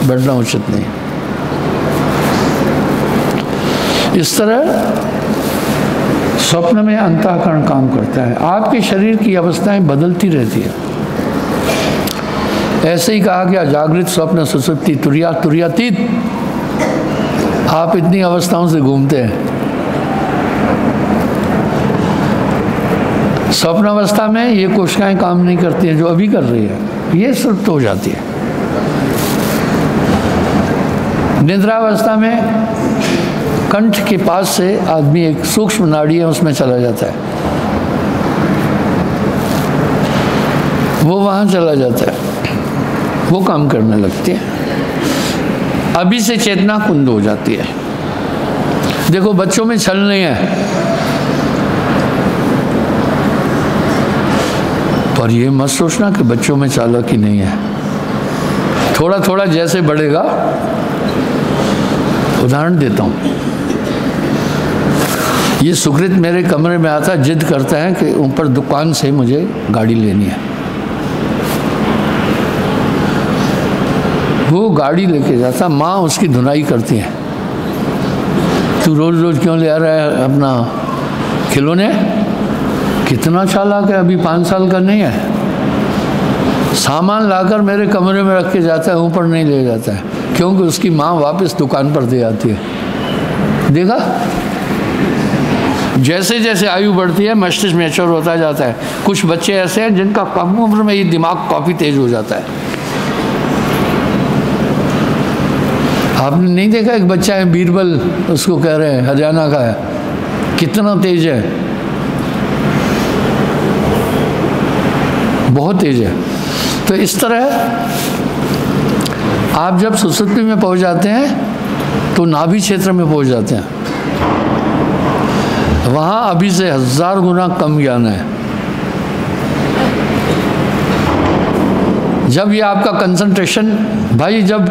बैठना उचित नहीं। इस तरह स्वप्न में अंतःकरण काम करता है। आपके शरीर की अवस्थाएं बदलती रहती है। ऐसे ही कहा गया, जागृत, स्वप्न, सुसुप्ति, तुरिया, तुरियातीत। आप इतनी अवस्थाओं से घूमते हैं। स्वप्न अवस्था में ये कोशिकाएं काम नहीं करती हैं जो अभी कर रही है, ये सुप्त हो जाती है। निद्रावस्था में कंठ के पास से आदमी, एक सूक्ष्म नाड़ी है, उसमें चला जाता है, वो वहाँ चला जाता है, वो काम करने लगती है। अभी से चेतना कुंद हो जाती है। देखो बच्चों में छल नहीं है, पर ये मत सोचना कि बच्चों में चालाकी नहीं है। थोड़ा थोड़ा जैसे बढ़ेगा, उदाहरण देता हूँ, ये सुकृत मेरे कमरे में आता, जिद करता है कि ऊपर दुकान से मुझे गाड़ी लेनी है। वो गाड़ी लेके जाता, माँ उसकी धुनाई करती है, तू रोज रोज क्यों ले आ रहा है अपना खिलौने, कितना चालाक है, अभी 5 साल का नहीं है। सामान लाकर मेरे कमरे में रख के जाता है, ऊपर नहीं ले जाता है, क्योंकि उसकी माँ वापस दुकान पर दे आती है। देखा, जैसे जैसे आयु बढ़ती है मस्तिष्क मैच्योर होता जाता है। कुछ बच्चे ऐसे हैं जिनका कम उम्र में ही दिमाग काफ़ी तेज हो जाता है। आपने नहीं देखा, एक बच्चा है बीरबल, उसको कह रहे हैं, हरियाणा का है, कितना तेज है, बहुत तेज है। तो इस तरह आप जब सुसुप्ति में पहुंच जाते हैं तो नाभि क्षेत्र में पहुंच जाते हैं, वहां अभी से 1000 गुना कम ज्ञान है। जब ये आपका कंसंट्रेशन, भाई जब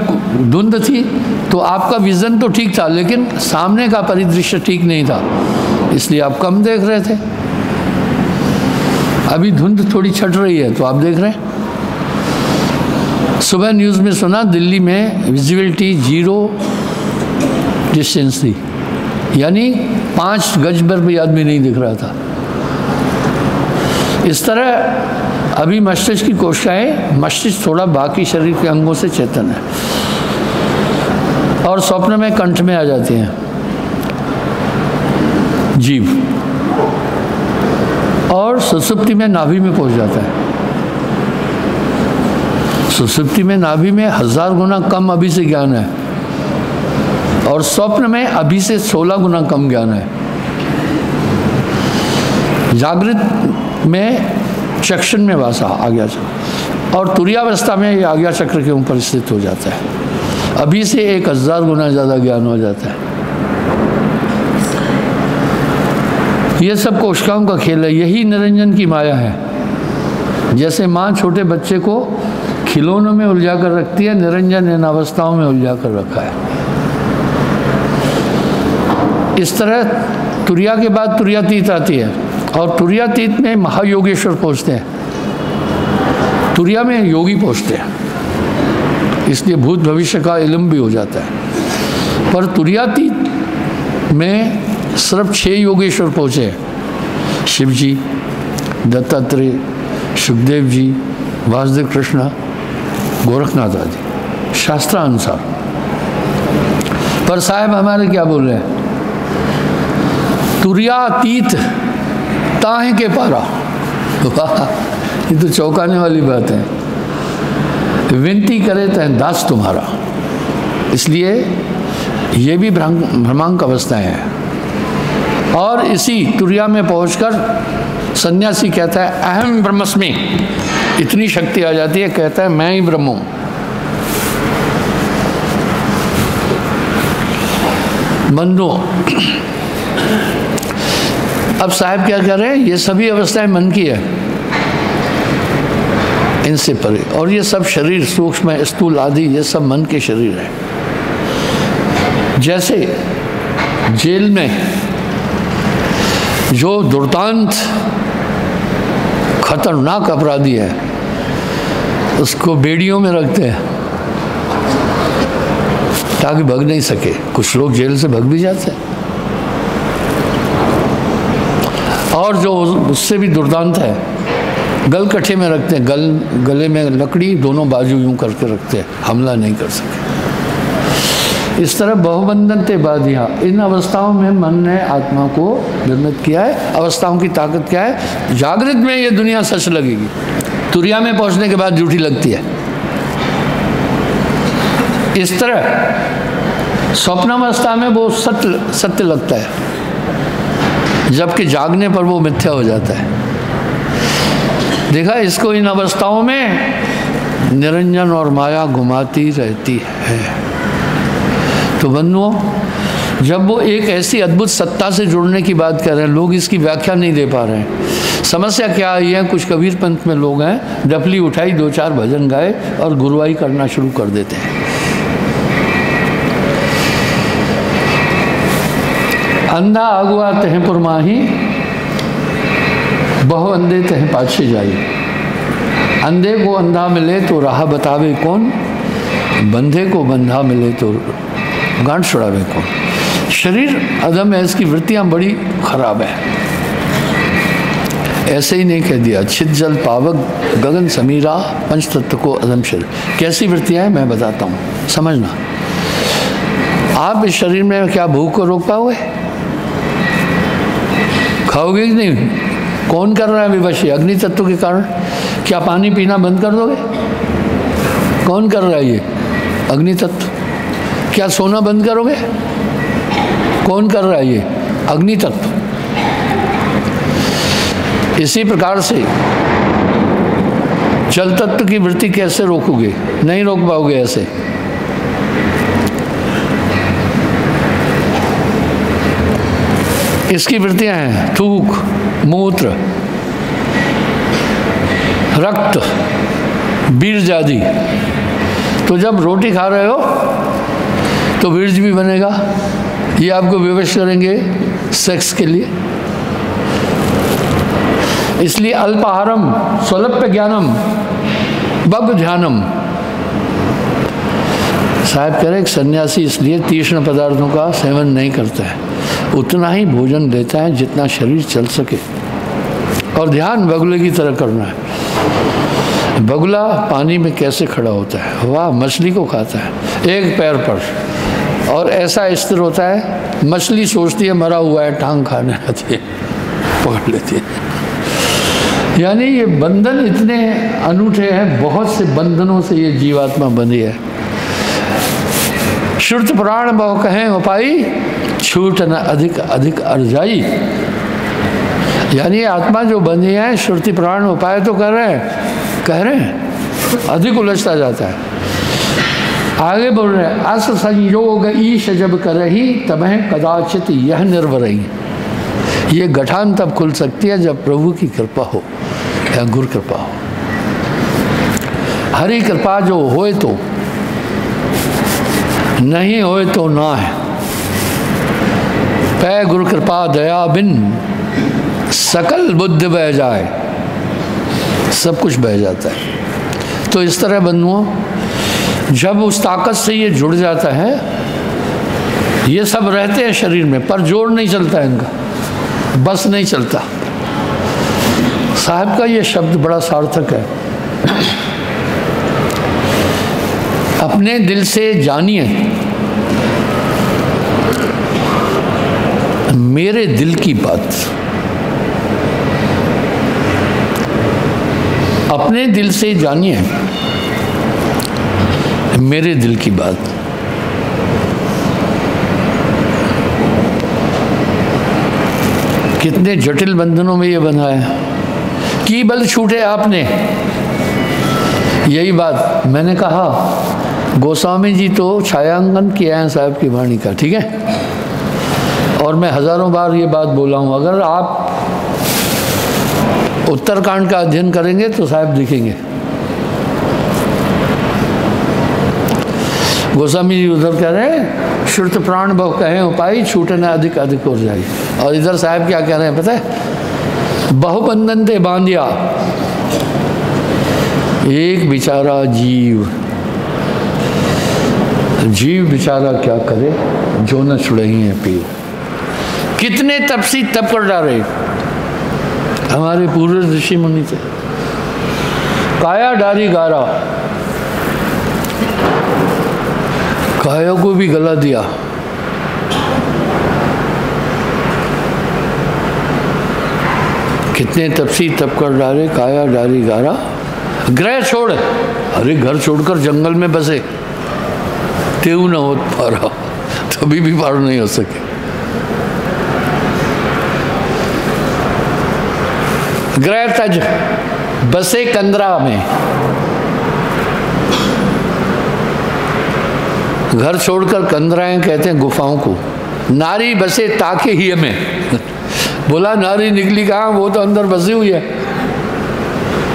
धुंध थी तो आपका विजन तो ठीक था, लेकिन सामने का परिदृश्य ठीक नहीं था, इसलिए आप कम देख रहे थे। अभी धुंध थोड़ी छट रही है तो आप देख रहे हैं। सुबह न्यूज़ में सुना दिल्ली में विजिबिलिटी 0 डिस्टेंस थी, यानी 5 गज पर भी आदमी नहीं दिख रहा था। इस तरह अभी मस्तिष्क की कोशिकाएं, मस्तिष्क थोड़ा बाकी शरीर के अंगों से चेतन है, और स्वप्न में कंठ में आ जाती हैं जीव, और सुसुप्ति में नाभि में पहुंच जाता है। सुसुप्ति में नाभि में 1000 गुना कम अभी से ज्ञान है, और स्वप्न में अभी से 16 गुना कम ज्ञान है। जागृत में चक्षण में वासा आज्ञा चक्र, और तुर्यावस्था में ये आज्ञा चक्र के ऊपर स्थित हो जाता है। अभी से 1000 गुना ज़्यादा ज्ञान हो जाता है। ये सब कोशिकाओं का खेल है, यही निरंजन की माया है। जैसे माँ छोटे बच्चे को खिलौनों में उलझा कर रखती है, निरंजन इन अवस्थाओं में उलझा कर रखा है। इस तरह तुरिया के बाद तुरियातीत आती है, और तुरियातीत में महायोगेश्वर पहुँचते हैं, तुरिया में योगी पहुँचते हैं, इसलिए भूत भविष्य का इल्म भी हो जाता है। पर तुरियातीत में सिर्फ 6 योगेश्वर पहुँचे, शिव जी, दत्तात्रेय, सुखदेव जी, वासुदेव कृष्ण, गोरखनाथ आदि शास्त्रानुसार। पर साहब हमारे क्या बोल रहे हैं, तुरियातीत ताहे के पारा। ये तो चौंकाने वाली बात है। विनती करे तय दास तुम्हारा, इसलिए ये भी भ्रमांक अवस्थाएं हैं। और इसी तुरिया में पहुंचकर सन्यासी कहता है अहम ब्रह्मस्मि, इतनी शक्ति आ जाती है, कहता है मैं ही ब्रह्म हूं। बंधु, अब साहब क्या कह रहे हैं, ये सभी अवस्थाएं मन की है, इनसे परे, और ये सब शरीर सूक्ष्म स्थूल आदि ये सब मन के शरीर है। जैसे जेल में जो दुर्दांत खतरनाक अपराधी है उसको बेड़ियों में रखते हैं ताकि भाग नहीं सके। कुछ लोग जेल से भाग भी जाते हैं, और जो उससे भी दुर्दांत है गलकट्ठे में रखते हैं, गले में लकड़ी, दोनों बाजू यूं करके रखते हैं, हमला नहीं कर सके। इस तरह बहुबंधन ते बाधिया, इन अवस्थाओं में मन ने आत्मा को निर्मित किया है। अवस्थाओं की ताकत क्या है, जागृत में ये दुनिया सच लगेगी, तुरिया में पहुंचने के बाद झूठी लगती है। इस तरह स्वप्नावस्था में वो सत्य लगता है, जबकि जागने पर वो मिथ्या हो जाता है। देखा, इसको इन अवस्थाओं में निरंजन और माया घुमाती रहती है। तो बंधुओं, जब वो एक ऐसी अद्भुत सत्ता से जुड़ने की बात कर रहे हैं, लोग इसकी व्याख्या नहीं दे पा रहे हैं। समस्या क्या आई है, कुछ कबीर पंथ में लोग हैं, डफली उठाई, 2-4 भजन गाए और गुरुवाई करना शुरू कर देते हैं। अंधा आगुआ तह पुरमाही, बहु अंधे तह पाछे जाई। अंधे को अंधा मिले तो राह बतावे कौन, बंधे को बंधा मिले तो गांठ छुड़ावे कौन। शरीर अधम है, इसकी वृत्तियां बड़ी खराब है। ऐसे ही नहीं कह दिया, छित जल पावक गगन समीरा, पंच तत्व को अधम शरीर। कैसी वृत्तियां हैं मैं बताता हूँ, समझना। आप इस शरीर में क्या भूख को रोक पाओगे? खाओगे कि नहीं? कौन कर रहा है विवश? अग्नि तत्व के कारण। क्या पानी पीना बंद कर दोगे? कौन कर रहा है ये? अग्नि तत्व। क्या सोना बंद करोगे? कौन कर रहा है ये? अग्नि तत्व। इसी प्रकार से जल तत्व की वृत्ति कैसे रोकोगे? नहीं रोक पाओगे ऐसे। इसकी वृत्तियां हैं थूक, मूत्र, रक्त, बीर्ज आदि। तो जब रोटी खा रहे हो तो बीर्ज भी बनेगा, ये आपको विवश करेंगे सेक्स के लिए। इसलिए अल्पाहारम स्वल्प ज्ञानम बग ध्यानम। साहब कह रहे एक सन्यासी इसलिए तीक्ष्ण पदार्थों का सेवन नहीं करता है, उतना ही भोजन लेता है जितना शरीर चल सके, और ध्यान बगुले की तरह करना है। बगुला पानी में कैसे खड़ा होता है? वाह, मछली को खाता है एक पैर पर, और ऐसा स्थिर होता है, मछली सोचती है मरा हुआ है, टांग खाने आती है, पकड़ लेती है। यानी ये बंधन इतने अनूठे हैं, बहुत से बंधनों से ये जीवात्मा बंधी है। श्रुत प्राण बहु कहें उपाई, छूट न अधिक अधिक अर्जाई। यानी आत्मा जो बंधी है, श्रुति प्राण उपाय तो कह रहे हैं, अधिक उलझता जाता है। आगे बोल रहे हैं, अस संयोग ईश जब करही, तबह कदाचित यह निर्वरही। ये गठान तब खुल सकती है जब प्रभु की कृपा हो या गुरु कृपा हो। हरि कृपा जो होए तो, नहीं होए तो ना है। पै गुरु कृपा दया बिन सकल बुद्ध बह जाए, सब कुछ बह जाता है। तो इस तरह बंधुओं, जब उस ताकत से ये जुड़ जाता है, ये सब रहते हैं शरीर में पर जोड़ नहीं चलता है इनका, बस नहीं चलता। साहब का ये शब्द बड़ा सार्थक है। अपने दिल से जानिए मेरे दिल की बात। अपने दिल से जानिए मेरे दिल की बात। कितने जटिल बंधनों में ये बंधा है कि बल छूटे आपने। यही बात मैंने कहा, गोस्वामी जी तो छायांकन किया है साहब की वाणी का, ठीक है। और मैं हजारों बार ये बात बोला हूँ, अगर आप उत्तरकांड का अध्ययन करेंगे तो साहब दिखेंगे। गोस्वामी जी उधर कह रहे हैं, श्रुत प्राण बहु कहें उपाय, छूटे न अधिक अधिक हो जाए। और इधर साहब क्या कह रहे हैं पता है? बहुबंधन ते बांधिया एक बेचारा जीव, जीव बेचारा क्या करे जो न छुड़ही है पीर। कितने तपसी तप कर डाले हमारे पूर्व ऋषि मुनि थे। काया डारी गारा, काया को भी गला दिया। कितने तपसी तप कर डाले, काया डारी गारा। ग्रह छोड़, अरे घर छोड़कर जंगल में बसे, तेऊ न हो पारा, तभी भी पार नहीं हो सके। ग्रह तज, बसे कंदरा में। घर छोड़कर कंदराएं कहते हैं गुफाओं को, नारी बसे ताके ही में। बोला नारी निकली कहाँ, वो तो अंदर बसी हुई है,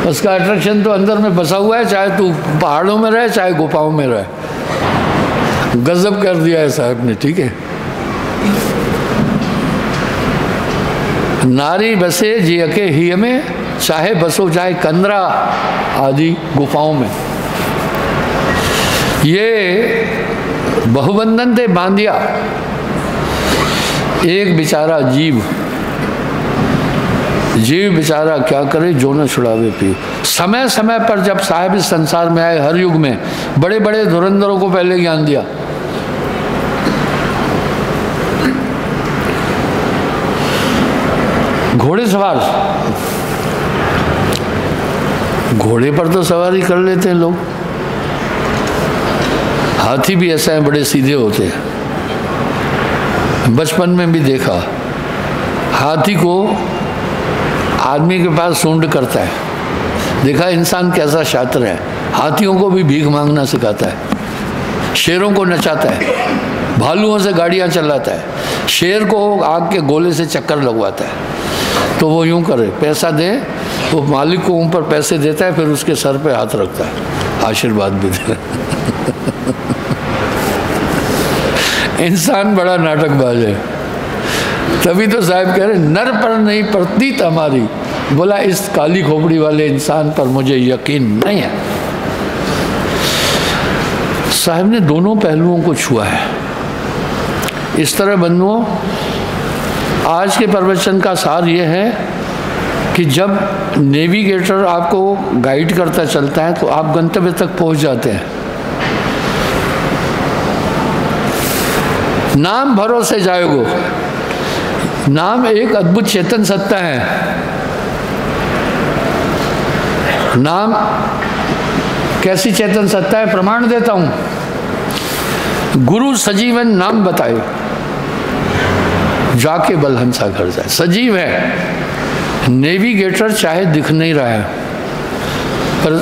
उसका अट्रैक्शन तो अंदर में बसा हुआ है, चाहे तू पहाड़ों में रहे चाहे गुफाओं में रहे। गजब कर दिया है साहब ने, ठीक है। नारी बसे जियके ही में, चाहे बसो चाहे कंदरा आदि गुफाओं में। ये बहुबंधन थे बांधिया, एक बेचारा जीव बेचारा क्या करे, जो न छुड़ावे पी। समय समय पर जब साहिब इस संसार में आए, हर युग में बड़े बड़े धुरंधरों को पहले ज्ञान दिया। घोड़े सवार, घोड़े पर तो सवारी कर लेते हैं लोग, हाथी भी ऐसा है, बड़े सीधे होते हैं। बचपन में भी देखा, हाथी को आदमी के पास सूंड करता है, देखा इंसान कैसा शातिर है, हाथियों को भी भीख मांगना सिखाता है, शेरों को नचाता है, भालुओं से गाड़ियां चलाता है, शेर को आग के गोले से चक्कर लगवाता है। तो वो यूं करे, पैसा दे, वो मालिक को ऊपर पैसे देता है, फिर उसके सर पे हाथ रखता है, आशीर्वाद भी दे। इंसान बड़ा नाटकबाज है। तभी तो साहब कह रहे नर पर नहीं प्रतीत हमारी। बोला इस काली खोपड़ी वाले इंसान पर मुझे यकीन नहीं है। साहब ने दोनों पहलुओं को छुआ है। इस तरह बंधुओं, आज के प्रवचन का सार यह है कि जब नेविगेटर आपको गाइड करता चलता है तो आप गंतव्य तक पहुंच जाते हैं। नाम भरोसे जाएगो। नाम एक अद्भुत चेतन सत्ता है। नाम कैसी चेतन सत्ता है, प्रमाण देता हूं। गुरु सजीवन नाम बताए, जाके बलहंसा घर जाए। सजीव है, नेविगेटर चाहे दिख नहीं रहा है पर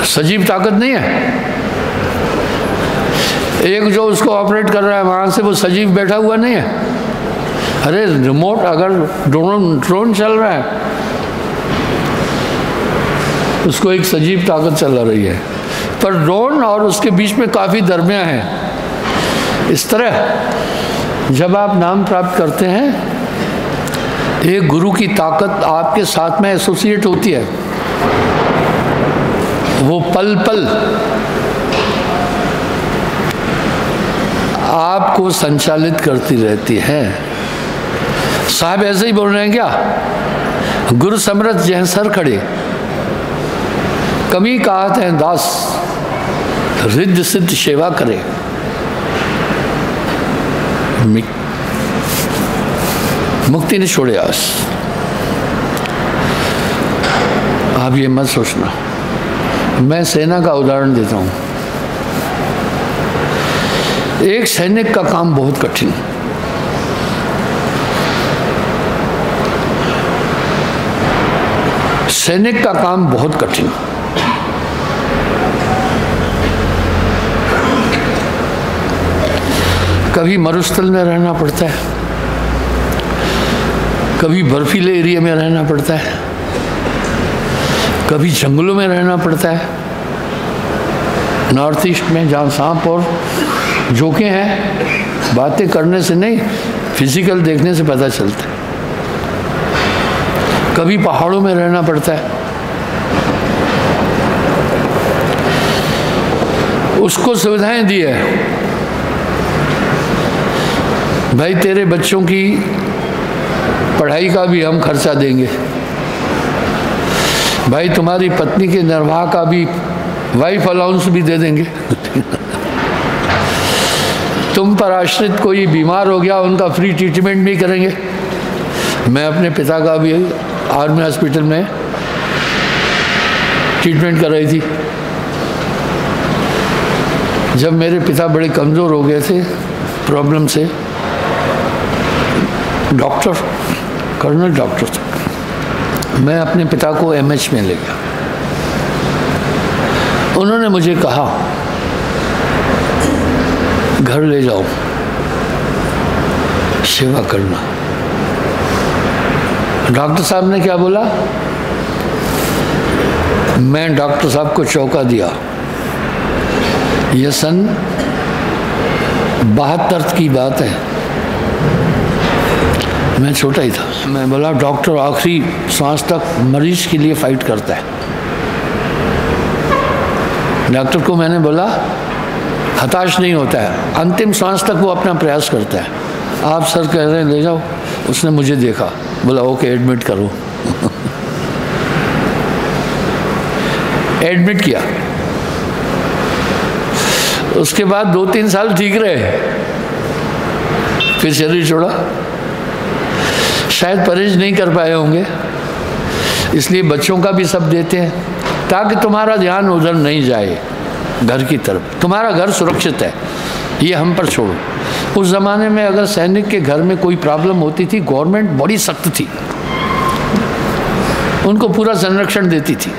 सजीव ताकत नहीं है। एक जो उसको ऑपरेट कर रहा है वहां से, वो सजीव बैठा हुआ नहीं है। अरे रिमोट, अगर ड्रोन चल रहा है उसको एक सजीव ताकत चला रही है, पर ड्रोन और उसके बीच में काफी दरमियां हैं। इस तरह जब आप नाम प्राप्त करते हैं, एक गुरु की ताकत आपके साथ में एसोसिएट होती है। वो पल पल आपको संचालित करती रहती है। साहब ऐसे ही बोल रहे हैं क्या? गुरु समरथ जय सर खड़े, कमी कहत है दास, रिद्ध सिद्ध सेवा करे। मुक्ति ने छोड़े आस। आप ये मत सोचना। मैं सेना का उदाहरण देता हूं। एक सैनिक का काम बहुत कठिन। सैनिक का काम बहुत कठिन। कभी मरुस्थल में रहना पड़ता है, कभी बर्फीले एरिया में रहना पड़ता है, कभी जंगलों में रहना पड़ता है। नॉर्थ ईस्ट में जहाँ सांप और जोके हैं, बातें करने से नहीं, फिजिकल देखने से पता चलता है। कभी पहाड़ों में रहना पड़ता है। उसको सुविधाएं दी है, भाई तेरे बच्चों की पढ़ाई का भी हम खर्चा देंगे, भाई तुम्हारी पत्नी के निर्वाह का भी वाइफ अलाउंस भी दे देंगे। तुम पर आश्रित कोई बीमार हो गया, उनका फ्री ट्रीटमेंट भी करेंगे। मैं अपने पिता का भी आर्मी हॉस्पिटल में ट्रीटमेंट कर रही थी। जब मेरे पिता बड़े कमज़ोर हो गए थे प्रॉब्लम से, डॉक्टर, कर्नल डॉक्टर थे, मैं अपने पिता को एमएच में ले गया। उन्होंने मुझे कहा घर ले जाओ, सेवा करना। डॉक्टर साहब ने क्या बोला? मैं डॉक्टर साहब को चौंका दिया। यह सन 72 की बात है, मैं छोटा ही था। मैं बोला डॉक्टर आखिरी सांस तक मरीज के लिए फाइट करता है। डॉक्टर को मैंने बोला हताश नहीं होता है, अंतिम सांस तक वो अपना प्रयास करता है। आप सर कह रहे हैं ले जाओ। उसने मुझे देखा, बोला ओके एडमिट करो। एडमिट किया। उसके बाद 2-3 साल ठीक रहे, फिर शरीर छोड़ा। शायद परहेज नहीं कर पाए होंगे, इसलिए बच्चों का भी सब देते हैं ताकि तुम्हारा ध्यान उधर नहीं जाए, घर की तरफ। तुम्हारा घर सुरक्षित है, ये हम पर छोड़ो। उस ज़माने में अगर सैनिक के घर में कोई प्रॉब्लम होती थी, गवर्नमेंट बड़ी सख्त थी, उनको पूरा संरक्षण देती थी।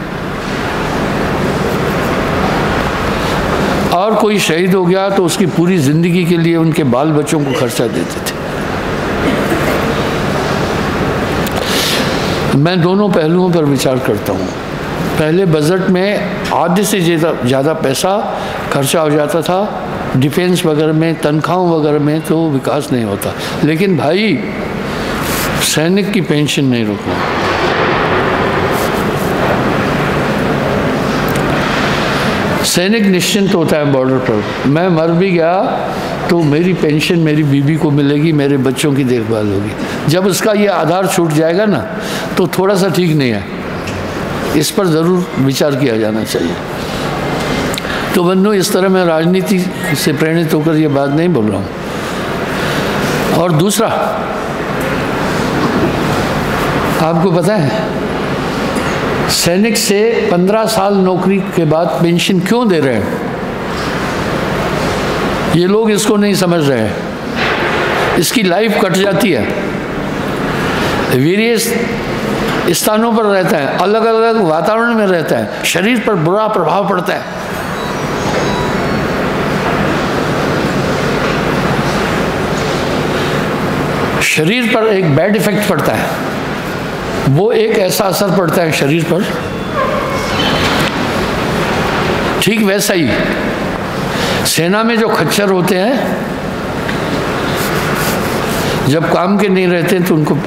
और कोई शहीद हो गया तो उसकी पूरी जिंदगी के लिए उनके बाल बच्चों को खर्चा देते थे। मैं दोनों पहलुओं पर विचार करता हूँ। पहले बजट में आधे से ज़्यादा पैसा खर्चा हो जाता था डिफेंस वगैरह में, तनख्वाहों वगैरह में, तो विकास नहीं होता। लेकिन भाई सैनिक की पेंशन नहीं रोकना। सैनिक निश्चिंत होता है बॉर्डर पर। मैं मर भी गया तो मेरी पेंशन मेरी बीवी को मिलेगी, मेरे बच्चों की देखभाल होगी। जब उसका ये आधार छूट जाएगा ना तो थोड़ा सा ठीक नहीं है। इस पर ज़रूर विचार किया जाना चाहिए। तो बंधु, इस तरह मैं राजनीति से प्रेरित होकर ये बात नहीं बोल रहा हूँ। और दूसरा, आपको पता है सैनिक से 15 साल नौकरी के बाद पेंशन क्यों दे रहे हैं? ये लोग इसको नहीं समझ रहे हैं। इसकी लाइफ कट जाती है, वेरियस स्थानों पर रहता है, अलग अलग वातावरण में रहता है, शरीर पर बुरा प्रभाव पड़ता है। शरीर पर एक बैड इफेक्ट पड़ता है। वो एक ऐसा असर पड़ता है शरीर पर, ठीक वैसा ही सेना में जो खच्चर होते हैं जब काम के नहीं रहते तो उनको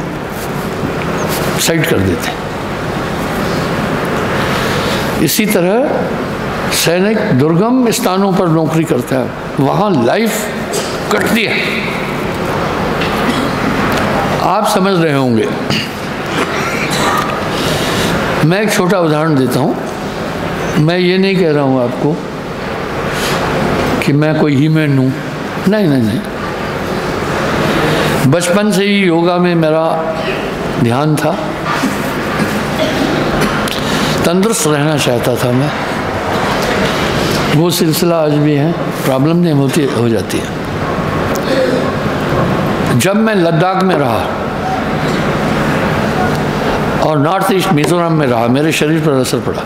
साइड कर देते हैं। इसी तरह सैनिक दुर्गम स्थानों पर नौकरी करता है, वहां लाइफ कटती है। आप समझ रहे होंगे। मैं एक छोटा उदाहरण देता हूँ। मैं ये नहीं कह रहा हूँ आपको कि मैं कोई हीमैन हूँ, नहीं नहीं नहीं। बचपन से ही योगा में मेरा ध्यान था, तंदुरुस्त रहना चाहता था मैं। वो सिलसिला आज भी है, प्रॉब्लम नहीं होती हो जाती है। जब मैं लद्दाख में रहा और नॉर्थ ईस्ट मिजोरम में रहा, मेरे शरीर पर असर पड़ा।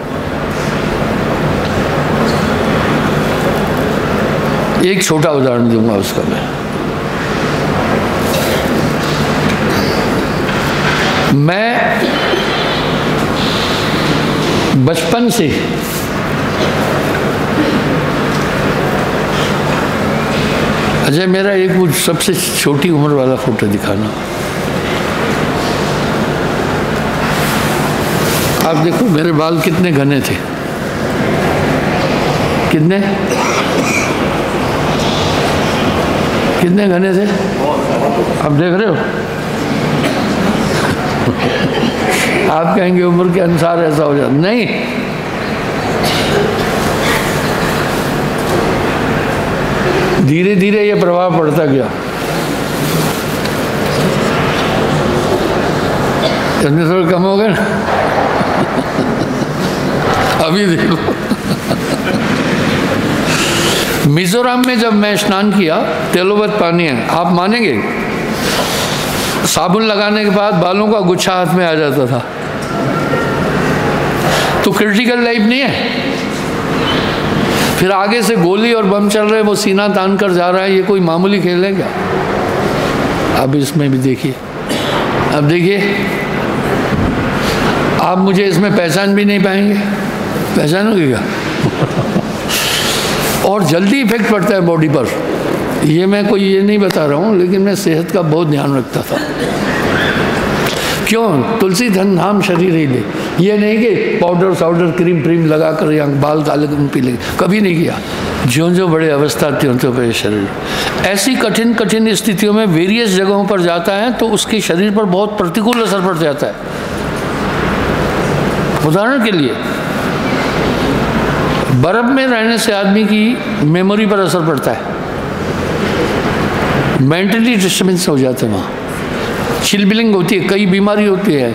एक छोटा उदाहरण दूंगा उसका मैं बचपन से अजय, मेरा एक वो सबसे छोटी उम्र वाला फोटो दिखाना। आप देखो मेरे बाल कितने घने थे, कितने कितने घने थे, आप देख रहे हो। आप कहेंगे उम्र के अनुसार ऐसा हो जाता, नहीं। धीरे धीरे ये प्रभाव पड़ता गया। इतने थोड़े कम हो गए ना। अभी देखो मिजोरम में जब मैं स्नान किया, तेलोवत पानी है, आप मानेंगे साबुन लगाने के बाद बालों का गुच्छा हाथ में आ जाता था। तो क्रिटिकल लाइफ नहीं है। फिर आगे से गोली और बम चल रहे, वो सीना तान कर जा रहा है, ये कोई मामूली खेल है क्या? अब इसमें भी देखिए, अब देखिए, आप मुझे इसमें पहचान भी नहीं पाएंगे, पहचानोगे क्या? और जल्दी इफेक्ट पड़ता है बॉडी पर। ये मैं कोई ये नहीं बता रहा हूँ, लेकिन मैं सेहत का बहुत ध्यान रखता था। क्यों? तुलसी धन नाम शरीर ही ले। ये नहीं कि पाउडर साउडर क्रीम प्रीम लगा कर या बाल काले पीले, कभी नहीं किया। जो बड़े अवस्था त्यों पे शरीर ऐसी कठिन कठिन स्थितियों में वेरियस जगहों पर जाता है तो उसके शरीर पर बहुत प्रतिकूल असर पड़ जाता है। उदाहरण के लिए, बर्फ में रहने से आदमी की मेमोरी पर असर पड़ता है, मेंटली डिस्टर्बेंस हो जाते हैं, वहाँ चिलबिलिंग होती है, कई बीमारी होती है,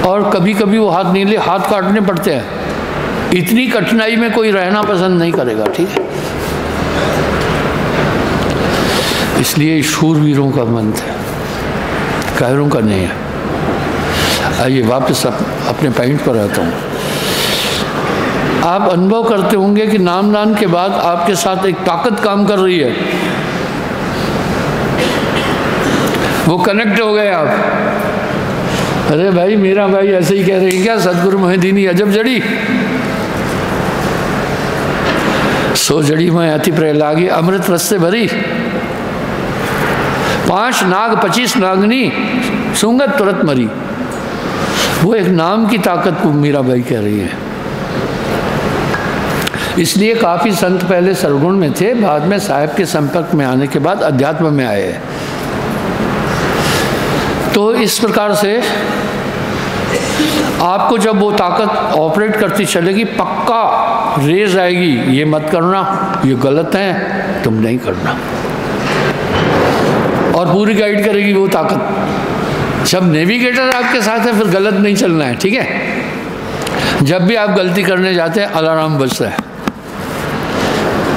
और कभी कभी वो हाथ नीले हाथ काटने पड़ते हैं। इतनी कठिनाई में कोई रहना पसंद नहीं करेगा, ठीक है। इसलिए शूरवीरों का मंत्र है, कायरों का नहीं है। आइए वापस अपने पॉइंट पर आता हूँ। आप अनुभव करते होंगे कि नाम दान के बाद आपके साथ एक ताकत काम कर रही है, वो कनेक्ट हो गए आप। अरे भाई, मेरा भाई ऐसे ही कह रहे हैं क्या? सदगुरु मोहिदीनी अजब जड़ी, सो जड़ी में अति प्रहलागी, अमृत रस से भरी, 5 नाग 25 नागनी, सूंगत तुरंत मरी। वो एक नाम की ताकत को मीरा भाई कह रही है। इसलिए काफी संत पहले सरगुण में थे, बाद में साहिब के संपर्क में आने के बाद अध्यात्म में आए। तो इस प्रकार से आपको जब वो ताकत ऑपरेट करती चलेगी, पक्का रेज आएगी, ये मत करना, ये गलत है, तुम नहीं करना, और पूरी गाइड करेगी वो ताकत। जब नेविगेटर आपके साथ है फिर गलत नहीं चलना है, ठीक है। जब भी आप गलती करने जाते हैं अलार्म बजता है,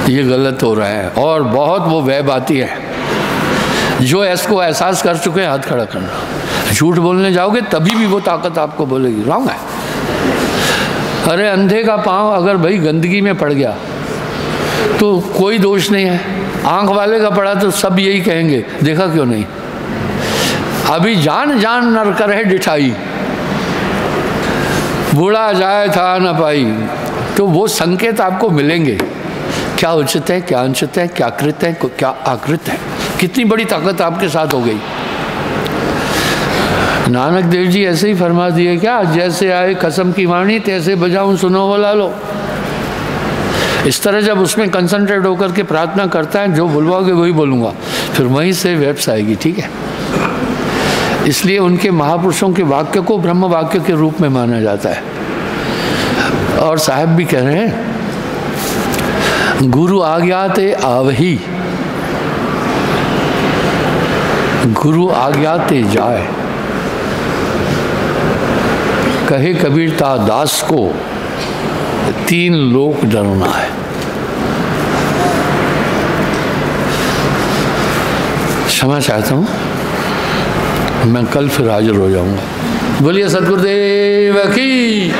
ये गलत हो रहा है, और बहुत वो वेब आती है। जो इसको एहसास कर चुके हैं हाथ खड़ा करना। झूठ बोलने जाओगे तभी भी वो ताकत आपको बोलेगी रॉन्ग है। अरे अंधे का पाँव अगर भाई गंदगी में पड़ गया तो कोई दोष नहीं है, आंख वाले का पड़ा तो सब यही कहेंगे देखा क्यों नहीं। अभी जान जान नर करे डिठाई, बूढ़ा जाए था न पाई। तो वो संकेत आपको मिलेंगे, क्या उचित है, क्या अनुचित है, क्या कृत है, क्या आकृत है। कितनी बड़ी ताकत आपके साथ हो गई। नानक देव जी ऐसे ही फरमा दिए क्या, जैसे आए कसम की वाणी तैसे बजाऊं सुनो वो लालो। इस तरह जब उसमें कंसंट्रेट होकर के प्रार्थना करता है, जो बुलवाओगे वही बोलूँगा, फिर वहीं से वेब्स आएगी, ठीक है। इसलिए उनके महापुरुषों के वाक्य को ब्रह्म वाक्य के रूप में माना जाता है। और साहब भी कह रहे हैं, गुरु आज्ञाते आवही, गुरु आज्ञाते जाए, कहे कबीरता दास को 3 लोक डरना है। क्षमा चाहता हूँ, मैं कल फिर हाजिर हो जाऊंगा। बोलिए सद्गुरुदेव की।